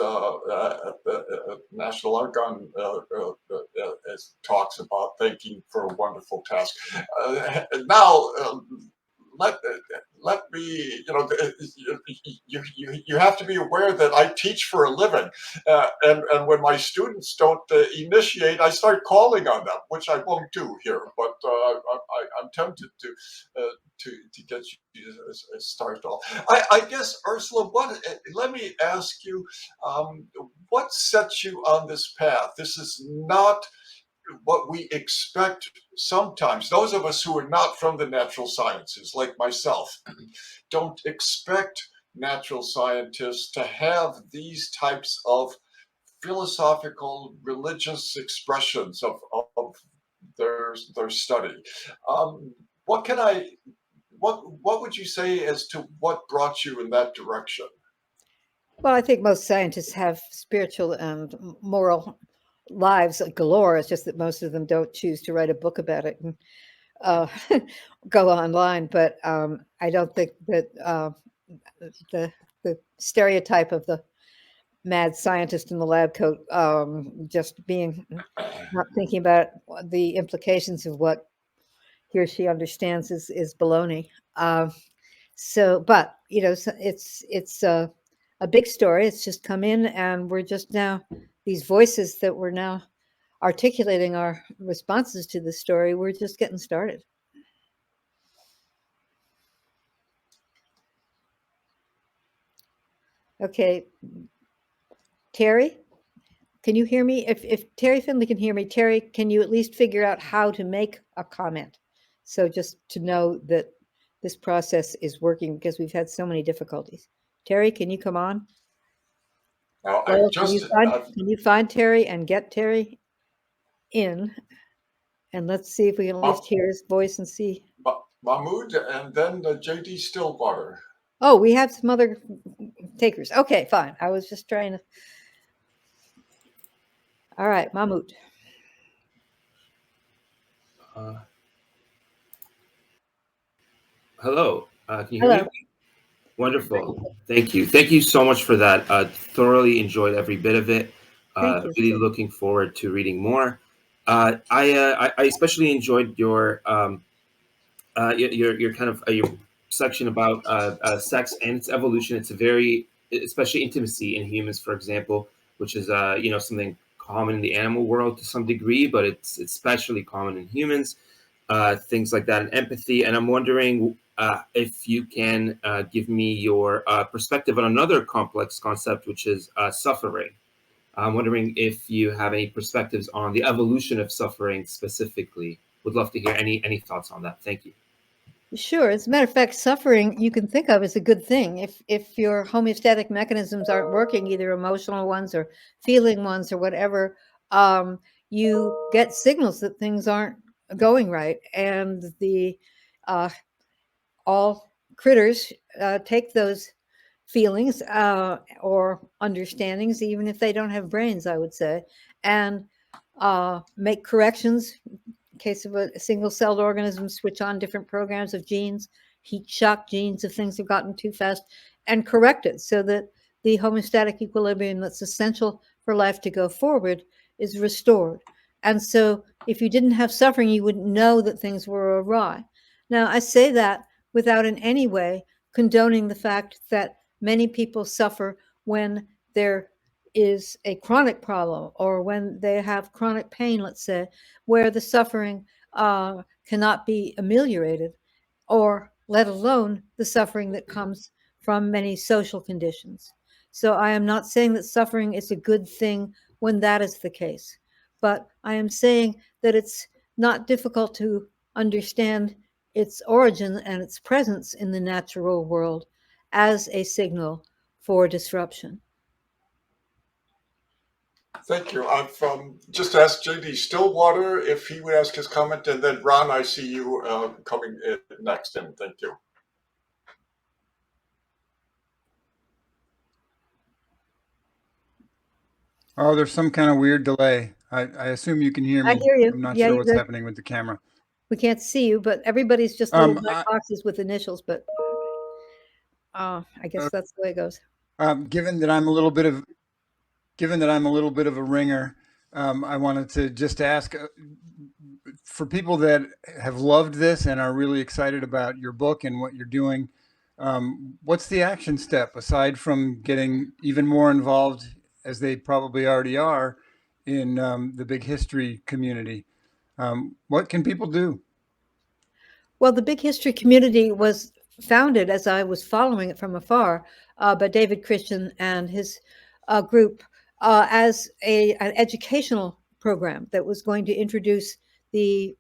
National Argonne, talks about thanking for a wonderful task. Now, let let me, you have to be aware that I teach for a living, and when my students don't initiate, I start calling on them, which I won't do here. But I'm tempted to get you to start off. I guess Ursula, let me ask you, what sets you on this path? This is not what we expect sometimes. Those of us who are not from the natural sciences, like myself, don't expect natural scientists to have these types of philosophical, religious expressions of their study. Um, what can I, what would you say as to what brought you in that direction? Well, I think most scientists have spiritual and moral lives galore. It's just that most of them don't choose to write a book about it and uh, go online. But I don't think that the the stereotype of the mad scientist in the lab coat, just being not thinking about the implications of what he or she understands is baloney. But it's a big story. It's just come in, and we're just now these voices that we're now articulating our responses to the story. We're just getting started. Okay, Terry, can you hear me? If Terry Finley can hear me, Terry, can you at least figure out how to make a comment? So just to know that this process is working because we've had so many difficulties. Terry, can you come on? Now, Laura, can you find Terry and get Terry in? And let's see if we can at least hear his voice and see. Mahmoud and then J.D. Stillwater. Oh, we have some other takers. Okay, fine. I was just trying to. All right, Mahmoud. Hello. Can you hear Hello. me? Wonderful. Thank you. Thank you so much for that. Thoroughly enjoyed every bit of it. Thank you. Really looking forward to reading more. I especially enjoyed your kind of your section about sex and its evolution. It's a very, especially intimacy in humans, for example, which is something common in the animal world to some degree, but it's especially common in humans. Things like that, and empathy. And I'm wondering if you can give me your perspective on another complex concept, which is suffering. I'm wondering if you have any perspectives on the evolution of suffering specifically. Would love to hear any thoughts on that. Thank you. Sure. As a matter of fact, suffering you can think of as a good thing. If your homeostatic mechanisms aren't working, either emotional ones or feeling ones or whatever, you get signals that things aren't going right, and the uh, all critters take those feelings or understandings, even if they don't have brains, I would say, and make corrections. In case of a single-celled organism, switch on different programs of genes, heat shock genes if things have gotten too fast, and correct it so that the homeostatic equilibrium that's essential for life to go forward is restored. And so if you didn't have suffering, you wouldn't know that things were awry. Now, I say that without in any way condoning the fact that many people suffer when there is a chronic problem or when they have chronic pain, let's say, where the suffering cannot be ameliorated, or let alone the suffering that comes from many social conditions. So I am not saying that suffering is a good thing when that is the case, but I am saying that it's not difficult to understand its origin and its presence in the natural world as a signal for disruption. Thank you. I've just asked J.D. Stillwater if he would ask his comment, and then Ron, I see you coming in next, and thank you. Oh, there's some kind of weird delay. I assume you can hear me. I hear you. I'm not Yeah, sure you're what's good. happening with the camera. We can't see you, but everybody's just little black boxes with initials. But I guess that's the way it goes. Given that I'm a little bit of a ringer, I wanted to just ask for people that have loved this and are really excited about your book and what you're doing, what's the action step aside from getting even more involved, as they probably already are, in the big history community? What can people do? Well, the Big History community was founded, as I was following it from afar, by David Christian and his group as an educational program that was going to introduce the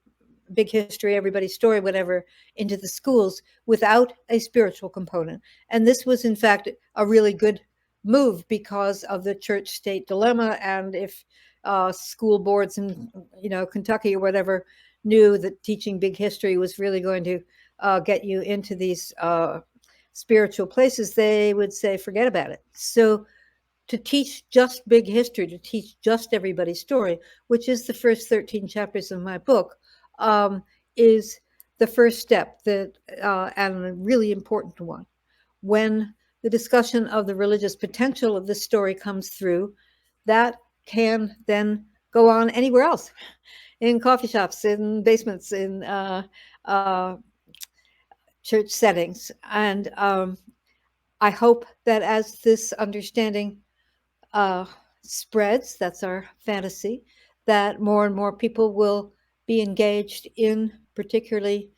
big history, everybody's story, whatever, into the schools without a spiritual component. And this was, in fact, a really good move because of the church-state dilemma. And if school boards in, Kentucky or whatever knew that teaching big history was really going to get you into these spiritual places, they would say, forget about it. So to teach just big history, to teach just everybody's story, which is the first 13 chapters of my book, is the first step, and a really important one. When the discussion of the religious potential of this story comes through, that can then go on anywhere else, in coffee shops, in basements, in church settings. And I hope that as this understanding spreads, that's our fantasy, that more and more people will be engaged in particularly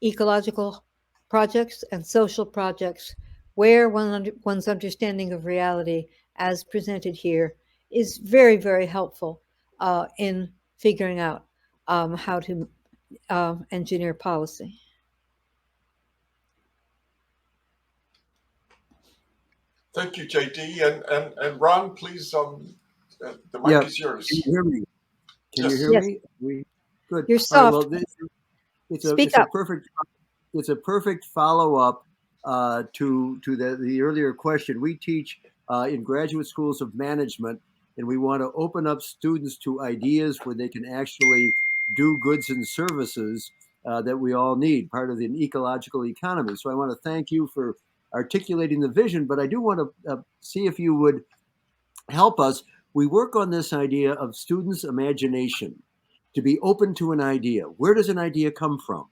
ecological projects and social projects where one's understanding of reality as presented here is very, very helpful in figuring out how to engineer policy. Thank you, JD. And Ron, please, the mic is yours. Can you hear me? Can you hear Yes. me? Good. You're All right, soft. well, Speak up. It's a perfect follow-up to the earlier question. We teach in graduate schools of management, and we want to open up students to ideas where they can actually do goods and services that we all need, part of the ecological economy. So I want to thank you for articulating the vision, but I do want to see if you would help us. We work on this idea of students' imagination, to be open to an idea. Where does an idea come from?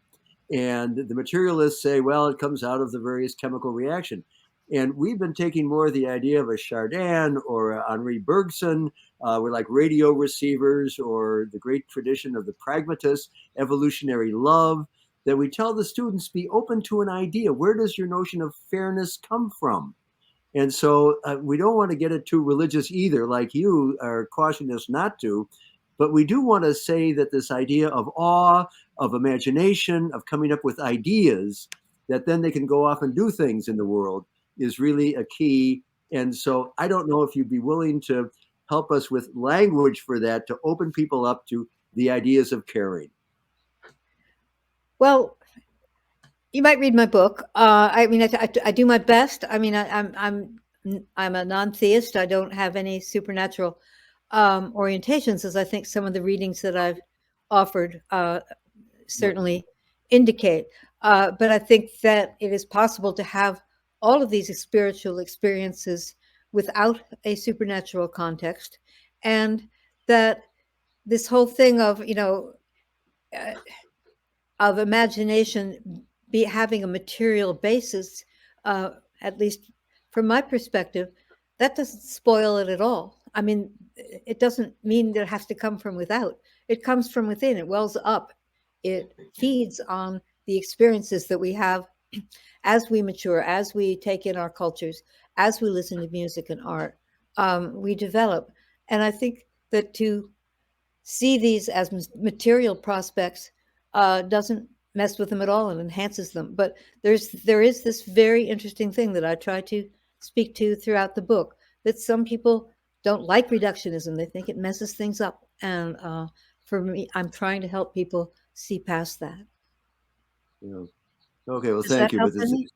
And the materialists say, well, it comes out of the various chemical reaction. And we've been taking more of the idea of a Chardin or a Henri Bergson. We're like radio receivers, or the great tradition of the pragmatist, evolutionary love, that we tell the students, be open to an idea. Where does your notion of fairness come from? And so we don't want to get it too religious either, like you are cautioning us not to. But we do want to say that this idea of awe, of imagination, of coming up with ideas that then they can go off and do things in the world is really a key. And so I don't know if you'd be willing to help us with language for that, to open people up to the ideas of caring. Well, you might read my book. I mean, I do my best. I mean, I'm a non-theist. I don't have any supernatural orientations, as I think some of the readings that I've offered certainly indicate. But I think that it is possible to have all of these spiritual experiences without a supernatural context, and that this whole thing of of imagination having a material basis, at least from my perspective, that doesn't spoil it at all. I mean, it doesn't mean that it has to come from without. It comes from within. It wells up. It feeds on the experiences that we have as we mature, as we take in our cultures, as we listen to music and art. We develop. And I think that to see these as material prospects doesn't mess with them at all and enhances them. But there is this very interesting thing that I try to speak to throughout the book, that some people don't like reductionism. They think it messes things up. And for me, I'm trying to help people see past that. Yeah. Okay, well, Does thank that you. help But any?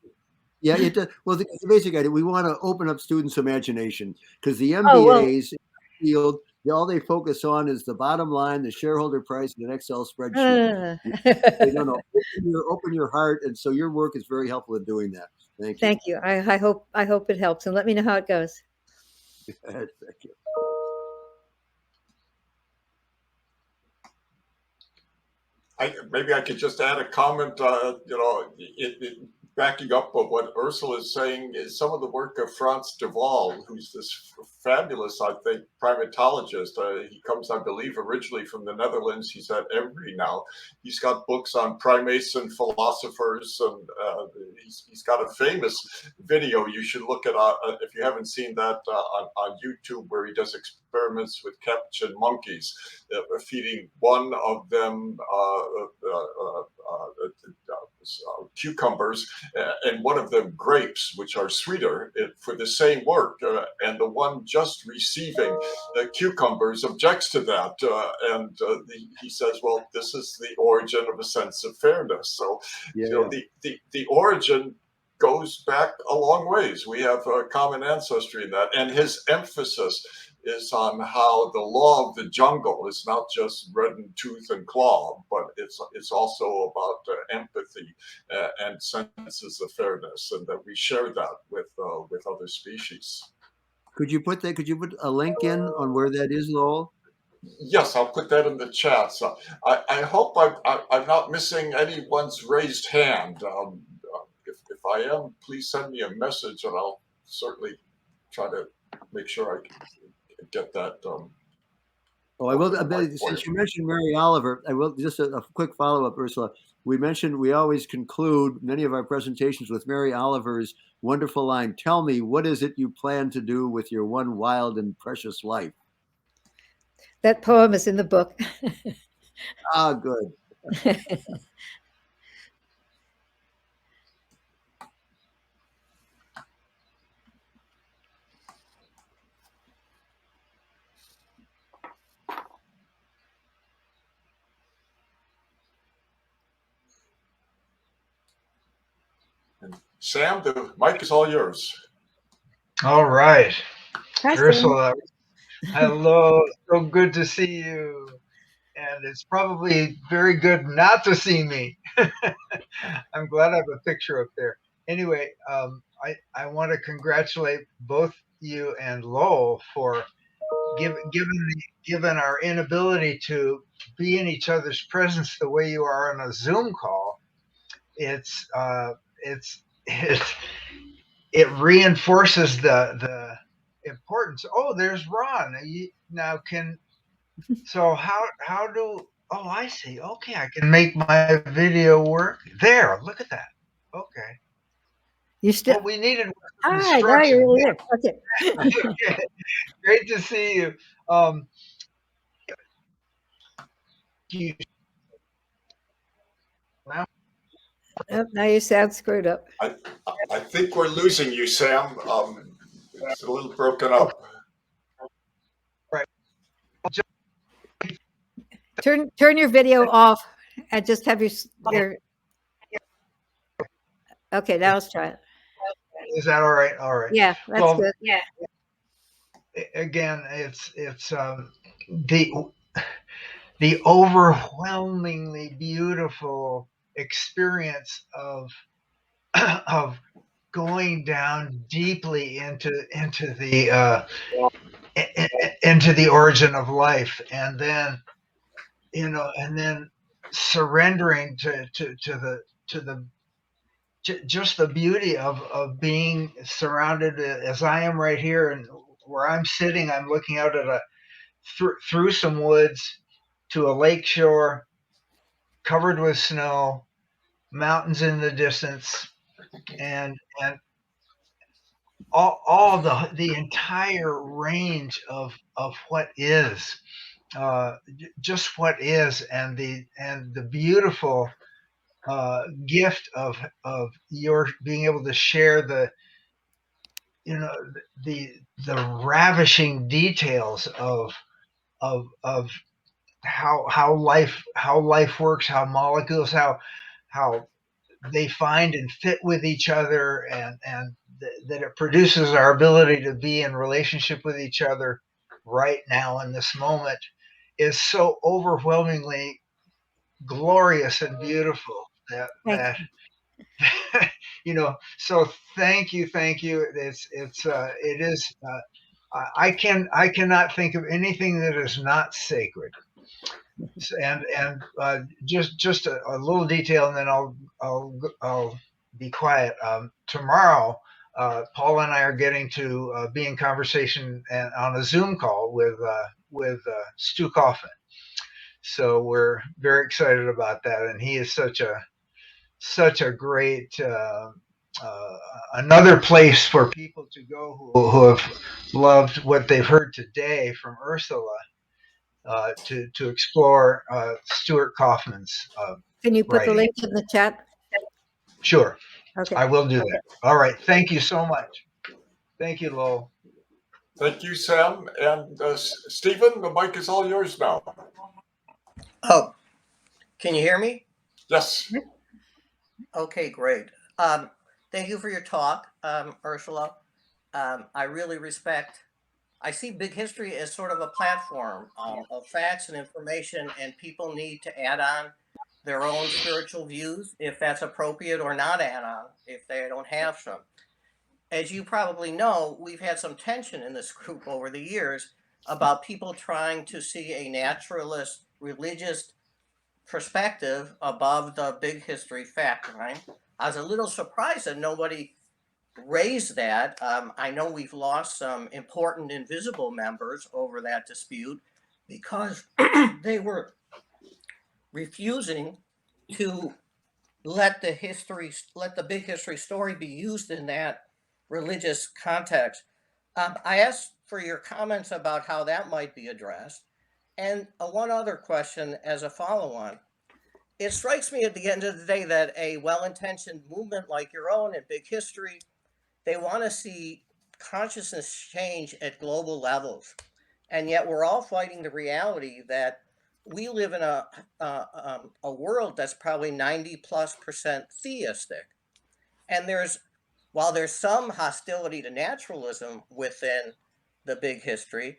yeah, it does. Well, the basic idea, we want to open up students' imagination, because the Oh, well, MBAs field, all they focus on is the bottom line, the shareholder price, and an Excel spreadsheet. They don't know. Open your heart, and so your work is very helpful in doing that. Thank you. thank you. I hope it helps, and let me know how it goes. Thank you. maybe I could just add a comment. Backing up of what Ursula is saying, is some of the work of Frans de Waal, who's this fabulous, I think, primatologist. He comes, I believe, originally from the Netherlands. He's at Emory now. He's got books on primates and philosophers, and he's got a famous video you should look at if you haven't seen that on YouTube, where he does experiments with capuchin monkeys, feeding one of them cucumbers and one of them grapes, which are sweeter, for the same work. And the one just receiving cucumbers objects to that. He says, well, this is the origin of a sense of fairness. So, the origin goes back a long ways. We have a common ancestry in that. And his emphasis is on how the law of the jungle is not just red in tooth and claw, but it's also about empathy and senses of fairness, and that we share that with other species. Could you put a link in on where that is, Lowell? Yes, I'll put that in the chat. So I hope I'm not missing anyone's raised hand. If I am, please send me a message, and I'll certainly try to make sure I can get that. I will. Since you mentioned Mary Oliver, I will just a quick follow-up, Ursula. We always conclude many of our presentations with Mary Oliver's wonderful line, "Tell me, what is it you plan to do with your one wild and precious life?" That poem is in the book. Good. Sam, the mic is all yours. All right. Hi, Ursula, hello. So good to see you. And it's probably very good not to see me. I'm glad I have a picture up there. Anyway, I want to congratulate both you and Lowell for given our inability to be in each other's presence the way you are on a Zoom call. It reinforces the importance. Oh, there's Ron. So how do, oh, I see. Okay, I can make my video work. There, look at that. Okay. You still. What we needed was Hi, now you're really here. Okay. Great to see you. Now you sound screwed up. I think we're losing you, Sam. It's a little broken up. Right. Turn your video off and just have your. Okay, now let's try it. Is that all right? All right. Yeah, that's good. Yeah. Again, it's the overwhelmingly beautiful experience of going down deeply into the origin of life, and then surrendering to the just the beauty of being surrounded as I am right here, and where I'm sitting, I'm looking out at through some woods to a lake shore covered with snow, mountains in the distance, and all the entire range of what is, just what is, and the beautiful gift of your being able to share the ravishing details of how life works, how molecules, how they find and fit with each other, and that it produces our ability to be in relationship with each other right now in this moment is so overwhelmingly glorious and beautiful that so thank you. It is I cannot think of anything that is not sacred. Just a little detail, and then I'll be quiet. Tomorrow, Paul and I are getting to be in conversation and on a Zoom call with Stu Kaufman. So we're very excited about that, and he is such a great another place for people to go who have loved what they've heard today from Ursula to explore Stuart Kaufman's Can you put the writing. link in the chat? Sure, Okay. I will do that. All right, thank you so much. Thank you, Lowell. Thank you, Sam. And Stephen, the mic is all yours now. Oh, can you hear me? Yes. Okay, great. Thank you for your talk, Ursula. I really I see Big History as sort of a platform of facts and information, and people need to add on their own spiritual views if that's appropriate, or not add on if they don't have some. As you probably know, we've had some tension in this group over the years about people trying to see a naturalist religious perspective above the big history fact line. I was a little surprised that nobody raised that. I know we've lost some important invisible members over that dispute because they were refusing to let the big history story be used in that religious context. I asked for your comments about how that might be addressed. And one other question as a follow on. It strikes me at the end of the day that a well intentioned movement like your own in big history, they want to see consciousness change at global levels. And yet we're all fighting the reality that we live in a world that's probably 90+% theistic. And while there's some hostility to naturalism within the big history,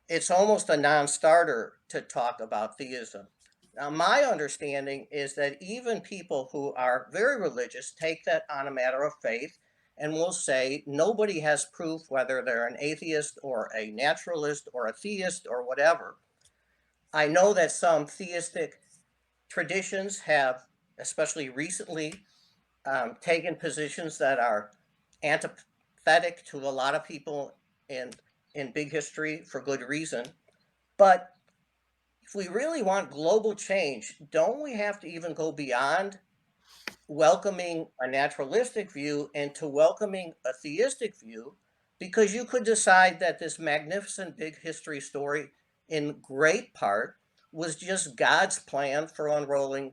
it's almost a non-starter to talk about theism. Now, my understanding is that even people who are very religious take that on a matter of faith and will say nobody has proof whether they're an atheist or a naturalist or a theist or whatever. I know that some theistic traditions have, especially recently, taken positions that are antipathetic to a lot of people in big history for good reason. But if we really want global change, don't we have to even go beyond welcoming a naturalistic view into welcoming a theistic view? Because you could decide that this magnificent big history story, in great part, was just God's plan for unrolling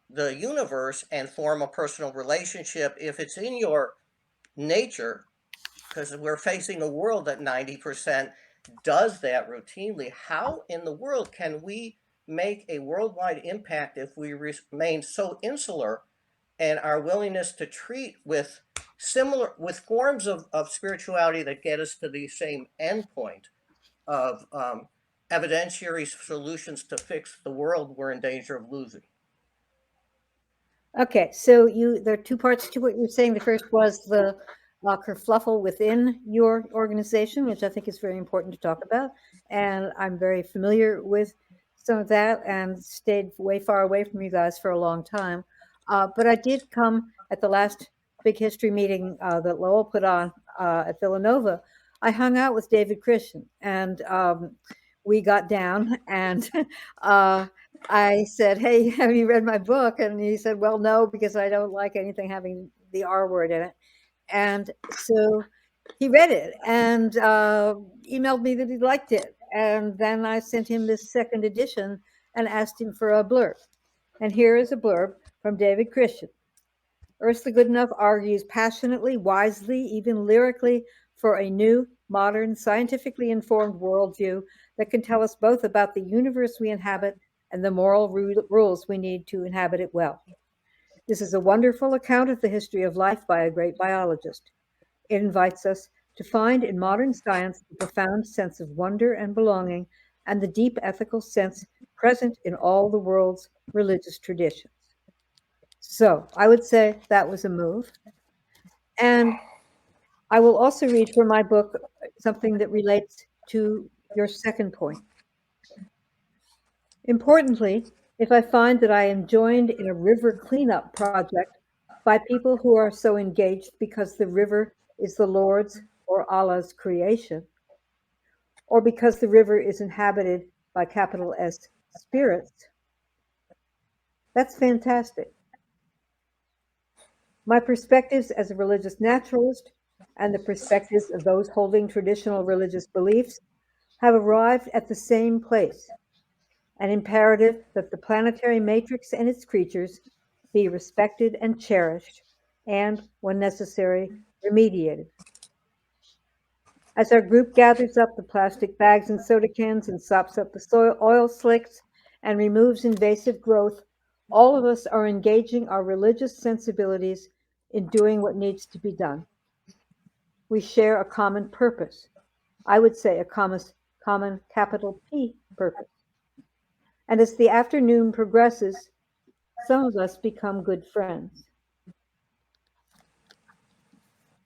the universe and form a personal relationship if it's in your nature, because we're facing a world that 90% does that routinely. How in the world can we make a worldwide impact if we remain so insular, and our willingness to treat with forms of spirituality that get us to the same endpoint of evidentiary solutions to fix the world we're in danger of losing? Okay, so there are two parts to what you're saying. The first was the kerfluffle within your organization, which I think is very important to talk about. And I'm very familiar with some of that and stayed way far away from you guys for a long time. But I did come at the last big history meeting that Lowell put on at Villanova. I hung out with David Christian, and we got down and I said, "Hey, have you read my book?" And he said, "Well, no, because I don't like anything having the R word in it." And so he read it and emailed me that he liked it. And then I sent him this second edition and asked him for a blurb. And here is a blurb from David Christian. Ursula Goodenough argues passionately, wisely, even lyrically, for a new, modern, scientifically informed worldview that can tell us both about the universe we inhabit and the moral rules we need to inhabit it well. This is a wonderful account of the history of life by a great biologist. It invites us to find in modern science the profound sense of wonder and belonging and the deep ethical sense present in all the world's religious traditions. So I would say that was a move. And I will also read from my book something that relates to your second point. Importantly, if I find that I am joined in a river cleanup project by people who are so engaged because the river is the Lord's or Allah's creation, or because the river is inhabited by capital S spirits, that's fantastic. My perspectives as a religious naturalist and the perspectives of those holding traditional religious beliefs have arrived at the same place, an imperative that the planetary matrix and its creatures be respected and cherished, and, when necessary, remediated. As our group gathers up the plastic bags and soda cans and sops up the soil oil slicks and removes invasive growth, all of us are engaging our religious sensibilities in doing what needs to be done. We share a common purpose. I would say a common capital P purpose. And as the afternoon progresses, some of us become good friends.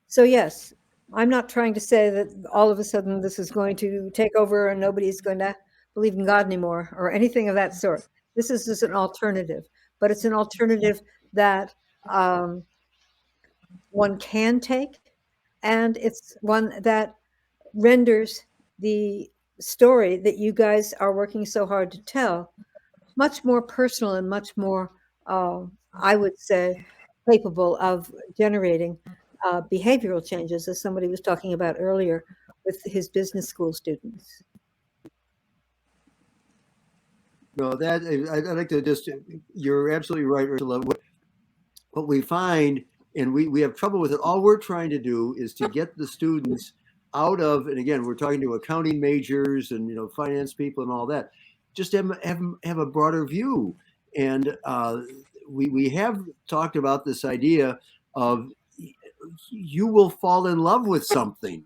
So, yes, I'm not trying to say that all of a sudden this is going to take over and nobody's going to believe in God anymore or anything of that sort. This is just an alternative, but it's an alternative that one can take, and it's one that renders the story that you guys are working so hard to tell much more personal and much more, I would say, capable of generating behavioral changes, as somebody was talking about earlier with his business school students. No, that I'd like to just, you're absolutely right, Ursula. What we find, and we have trouble with it, all we're trying to do is to get the students out of, and again, we're talking to accounting majors and, finance people and all that, just have a broader view. And we have talked about this idea of you will fall in love with something.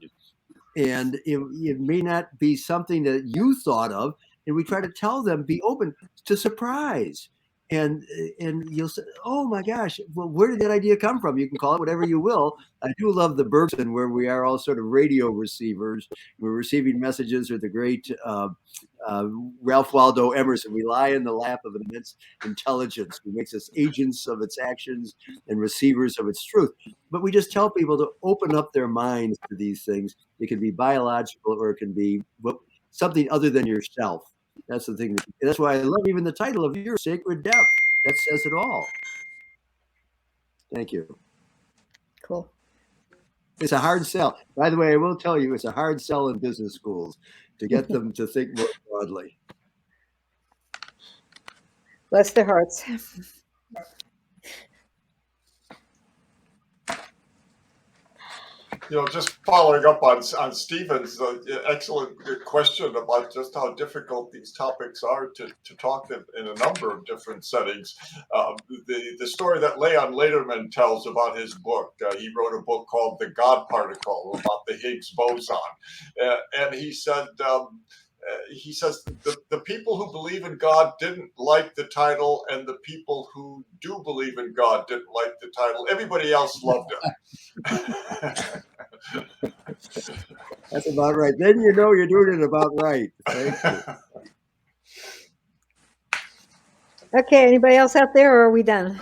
And it may not be something that you thought of. And we try to tell them, be open to surprise. And you'll say, oh my gosh, well, where did that idea come from? You can call it whatever you will. I do love the Bergson, where we are all sort of radio receivers. We're receiving messages with the great Ralph Waldo Emerson. We lie in the lap of an immense intelligence who makes us agents of its actions and receivers of its truth. But we just tell people to open up their minds to these things. It can be biological, or it can be something other than yourself. That's the thing. That's why I love even the title of your Sacred Depth. That says it all. Thank you. Cool. It's a hard sell. By the way, I will tell you, it's a hard sell in business schools to get them to think more broadly. Bless their hearts. Just following up on Stephen's excellent question about just how difficult these topics are to talk in a number of different settings. The story that Leon Lederman tells about his book, he wrote a book called The God Particle about the Higgs boson. And he said, he says the people who believe in God didn't like the title, and the people who do believe in God didn't like the title. Everybody else loved it. That's about right. Then you're doing it about right. Thank you. Okay, anybody else out there, or are we done?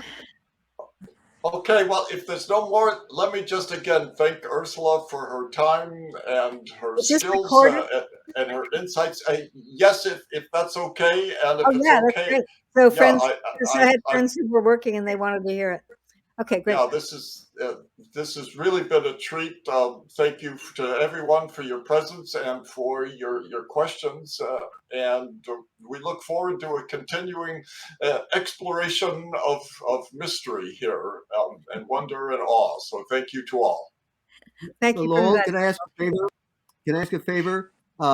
Okay, well, if there's no more, let me just again thank Ursula for her time and her skills and her insights. Yes, if that's okay, and if it's that's okay. great. So yeah, I had friends who were working and they wanted to hear it. Okay, great. Yeah, this has really been a treat. Thank you to everyone for your presence and for your questions. And we look forward to a continuing exploration of mystery here and wonder and awe. So thank you to all. Thank you. Lowell, can I ask a favor?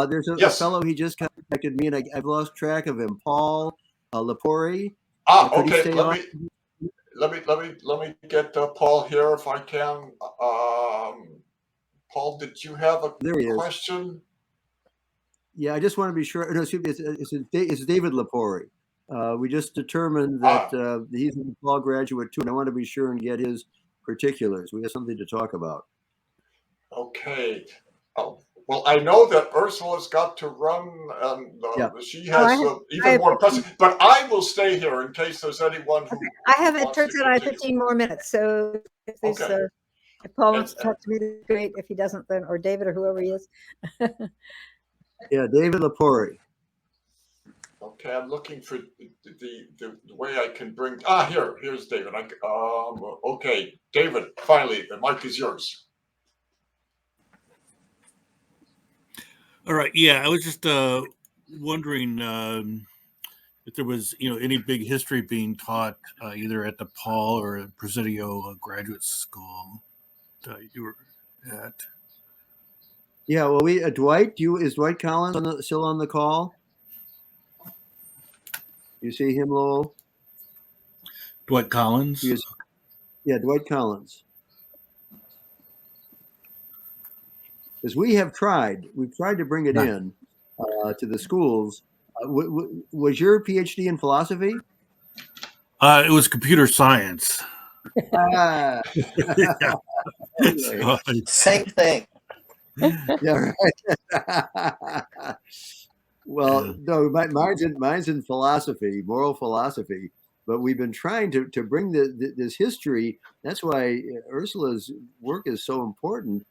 There's a fellow, he just contacted me, and I've lost track of him. Paul Lepori. Okay. Let me get Paul here if I can. Paul, did you have a question? Yeah, I just want to be sure. No, it's David Lepori. We just determined that he's a law graduate too, and I want to be sure and get his particulars. We have something to talk about. Okay. Oh, Well, I know that Ursula's got to run, and Yeah. she Oh, has I even have more 15 pressing. But I will stay here in case there's anyone okay. who I have, it wants to turns out I have continue. 15 more minutes. So if there's, Okay. if Paul And, wants to talk to me, that's great. If he doesn't, then, or David or whoever he is. Yeah, David Lepori. okay, I'm looking for the way I can bring. Here's David. Okay, David. Finally, the mic is yours. All right. Yeah, I was just wondering if there was, any big history being taught either at the Paul or Presidio graduate school that you were at. Yeah, well, Dwight. Is Dwight Collins still on the call? You see him, Lowell? Dwight Collins. Yeah, Dwight Collins. Because we've tried to bring it in to the schools. Was your PhD in philosophy? It was computer science. Ah, Yeah. So, Same thing. yeah, right. Well, yeah. no, mine's in philosophy, moral philosophy. But we've been trying to bring this history. That's why Ursula's work is so important.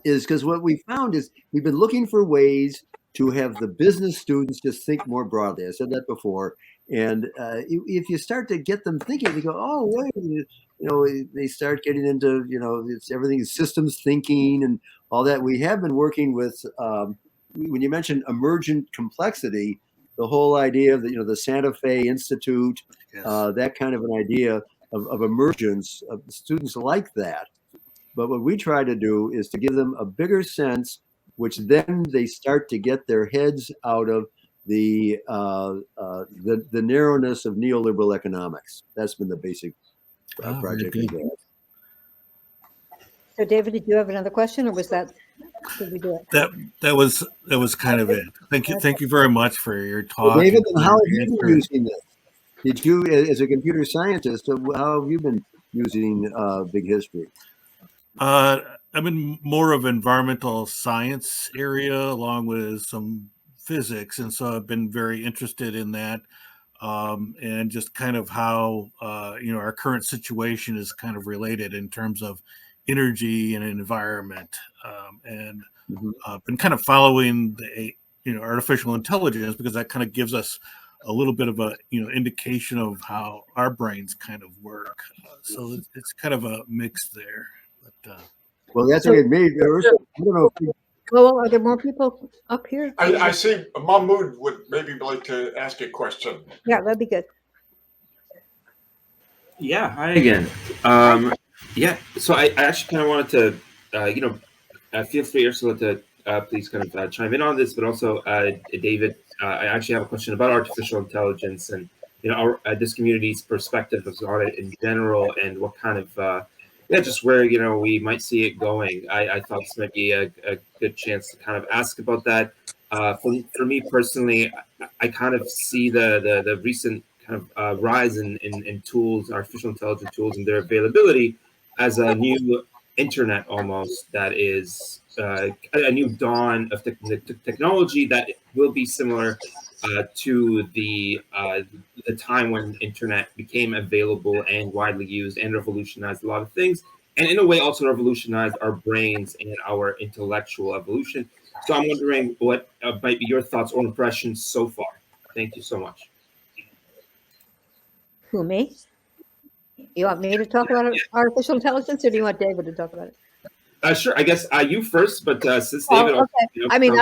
Is because what we found is we've been looking for ways to have the business students just think more broadly. I said that before. And if you start to get them thinking, they go, oh, wait, they start getting into, everything is systems thinking and all that. We have been working with, when you mentioned emergent complexity, the whole idea of the Santa Fe Institute, Yes. that kind of an idea of emergence, of students like that. But what we try to do is to give them a bigger sense, which then they start to get their heads out of the narrowness of neoliberal economics. That's been the basic project we've had. So David, did you have another question, or did we do it? That was kind of it. Thank you very much for your talk. Well, David, and how have you been using this? Did you, as a computer scientist, how have you been using big history? I'm in more of environmental science area along with some physics, and so I've been very interested in that, and just kind of how our current situation is kind of related in terms of energy and environment, and been kind of following the artificial intelligence because that kind of gives us a little bit of a indication of how our brains kind of work. So it's kind of a mix there. But, well, that's what it made. I don't know. Well, are there more people up here? I see Mahmoud would maybe like to ask a question. Yeah, that'd be good. Yeah, hi again. Yeah, so I actually kind of wanted to, feel free, Ursula, to please kind of chime in on this, but also David, I actually have a question about artificial intelligence and this community's perspective on it in general, and what kind of just where we might see it going. I thought this might be a good chance to kind of ask about that. For me personally, I kind of see the recent kind of rise in tools, artificial intelligence tools, and their availability as a new internet almost that is a new dawn of technology that will be similar to the time when internet became available and widely used and revolutionized a lot of things, and in a way also revolutionized our brains and our intellectual evolution. So I'm wondering what might be your thoughts or impressions so far. Thank you so much. Who, me? You want me to talk about artificial intelligence, or do you want David to talk about it? Sure. I guess you first, but since David, okay. I mean,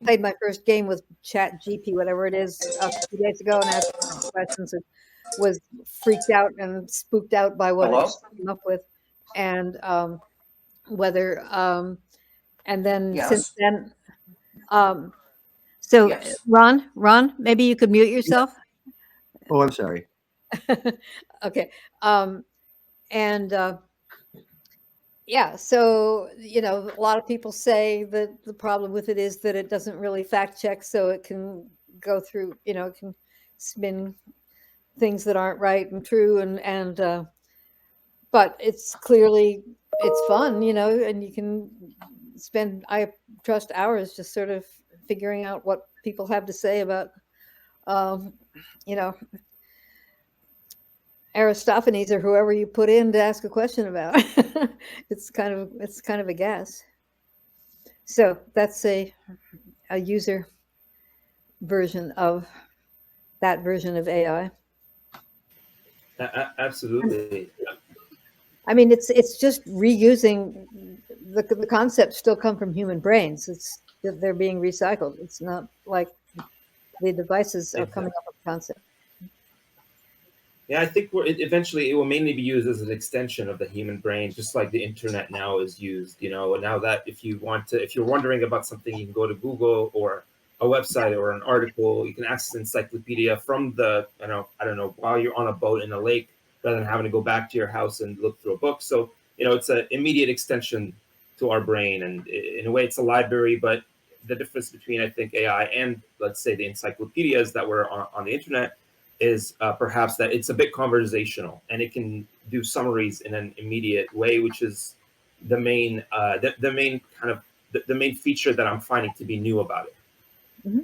played my first game with Chat GP, whatever it is, a few days ago, and asked questions. And was freaked out and spooked out by what it came up with, and whether, and then since then, so Yes. Ron, maybe you could mute yourself. Oh, I'm sorry. Okay. Yeah, so a lot of people say that the problem with it is that it doesn't really fact check, so it can go through, it can spin things that aren't right and true, and but it's clearly it's fun, you know, and you can spend, I trust, hours just sort of figuring out what people have to say about, you know, Aristophanes or whoever you put in to ask a question about. It's kind of a guess. So that's a user version of that version of AI. Absolutely. I mean, it's just reusing the concepts still come from human brains. They're being recycled. It's not like the devices are coming up with concepts. Yeah, I think eventually it will mainly be used as an extension of the human brain, just like the internet now is used. You know, now that if you're wondering about something, you can go to Google or a website or an article. You can access encyclopedia from I don't know, while you're on a boat in a lake, rather than having to go back to your house and look through a book. So it's an immediate extension to our brain, and in a way, it's a library. But the difference between, I think, AI and, let's say, the encyclopedias that were on the internet is perhaps that it's a bit conversational and it can do summaries in an immediate way, which is the main the main kind of the main feature that I'm finding to be new about it. Mm-hmm.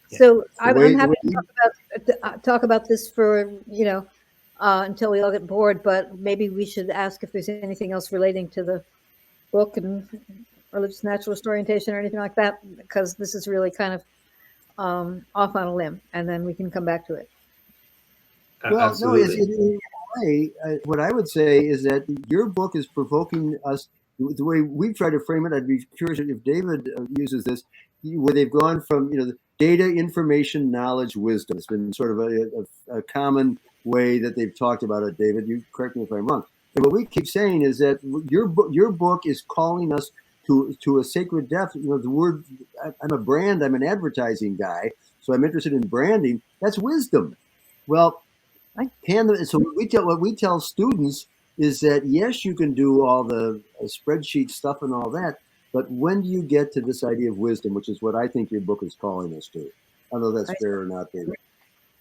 Yeah. So I'm happy to talk about this for until we all get bored, but maybe we should ask if there's anything else relating to the book and religious naturalist orientation or anything like that, because this is really kind of off on a limb, and then we can come back to it. Well, Absolutely. no, in a way, what I would say is that your book is provoking us. The way we've tried to frame it, I'd be curious if David uses this, where they've gone from the data, information, knowledge, wisdom. It's been sort of a common way that they've talked about it. David, you correct me if I'm wrong. And what we keep saying is that your book is calling us to a sacred depth. The word, I'm a brand, I'm an advertising guy, so I'm interested in branding. That's wisdom. Well, so what we tell students is that, yes, you can do all the spreadsheet stuff and all that, but when do you get to this idea of wisdom, which is what I think your book is calling us to? I don't know if that's fair or not, David.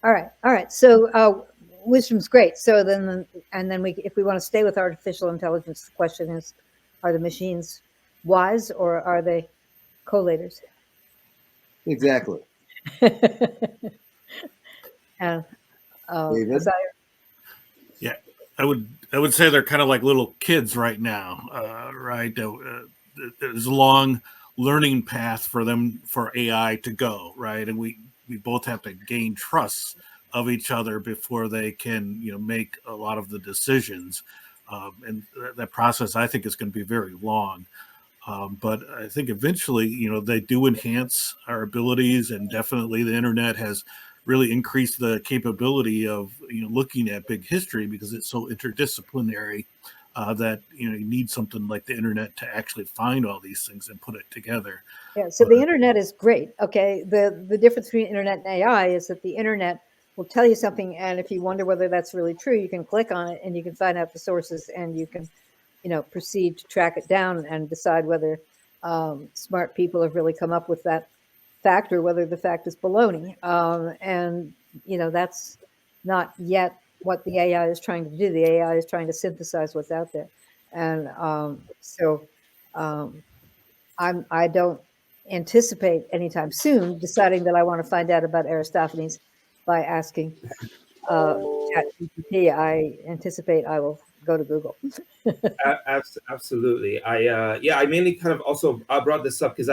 All right. So wisdom's great. So then if we want to stay with artificial intelligence, the question is, are the machines wise or are they collators? Exactly. David? Yeah, I would say they're kind of like little kids right now, right? There's a long learning path for them, for AI to go, right? And we both have to gain trust of each other before they can make a lot of the decisions, and that process, I think, is going to be very long. But I think eventually, they do enhance our abilities, and definitely the internet has really increased the capability of looking at big history, because it's so interdisciplinary that you need something like the internet to actually find all these things and put it together. Yeah. So the internet is great. Okay. The difference between internet and AI is that the internet will tell you something, and if you wonder whether that's really true, you can click on it and you can find out the sources, and you can proceed to track it down and decide whether smart people have really come up with that fact or whether the fact is baloney. And that's not yet what the AI is trying to do. The AI is trying to synthesize what's out there, and I don't anticipate anytime soon deciding that I want to find out about Aristophanes by asking ChatGPT. I anticipate I will go to Google. Absolutely. I mainly kind of also brought this up because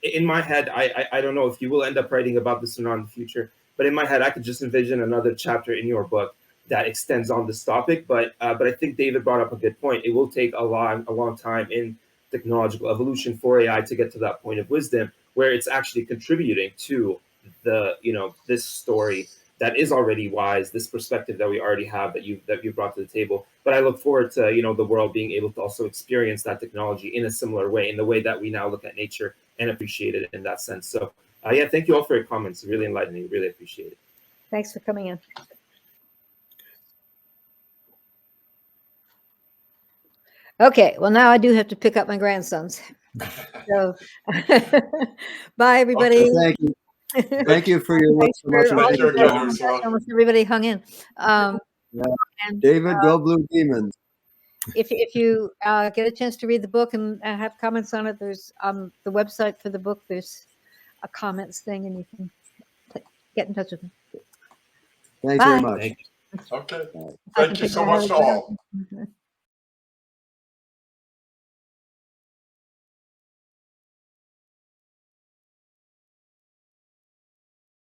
in my head, I don't know if you will end up writing about this or not in the future, but in my head, I could just envision another chapter in your book that extends on this topic. But I think David brought up a good point. It will take a long time in technological evolution for AI to get to that point of wisdom where it's actually contributing to the this story that is already wise, this perspective that we already have that you brought to the table. But I look forward to the world being able to also experience that technology in a similar way, in the way that we now look at nature and appreciate it in that sense. So thank you all for your comments. Really enlightening. Really appreciate it. Thanks for coming in. Okay, well, now I do have to pick up my grandsons. So bye, everybody. Okay, thank you. Thank you for your work so much. Almost everybody hung in. David, go Blue Demons. if you get a chance to read the book and have comments on it, there's the website for the book. There's a comments thing, and you can get in touch with me. Thanks very Bye. much. Thank you. Okay. All right. I Thank can you take so my much to all. hat.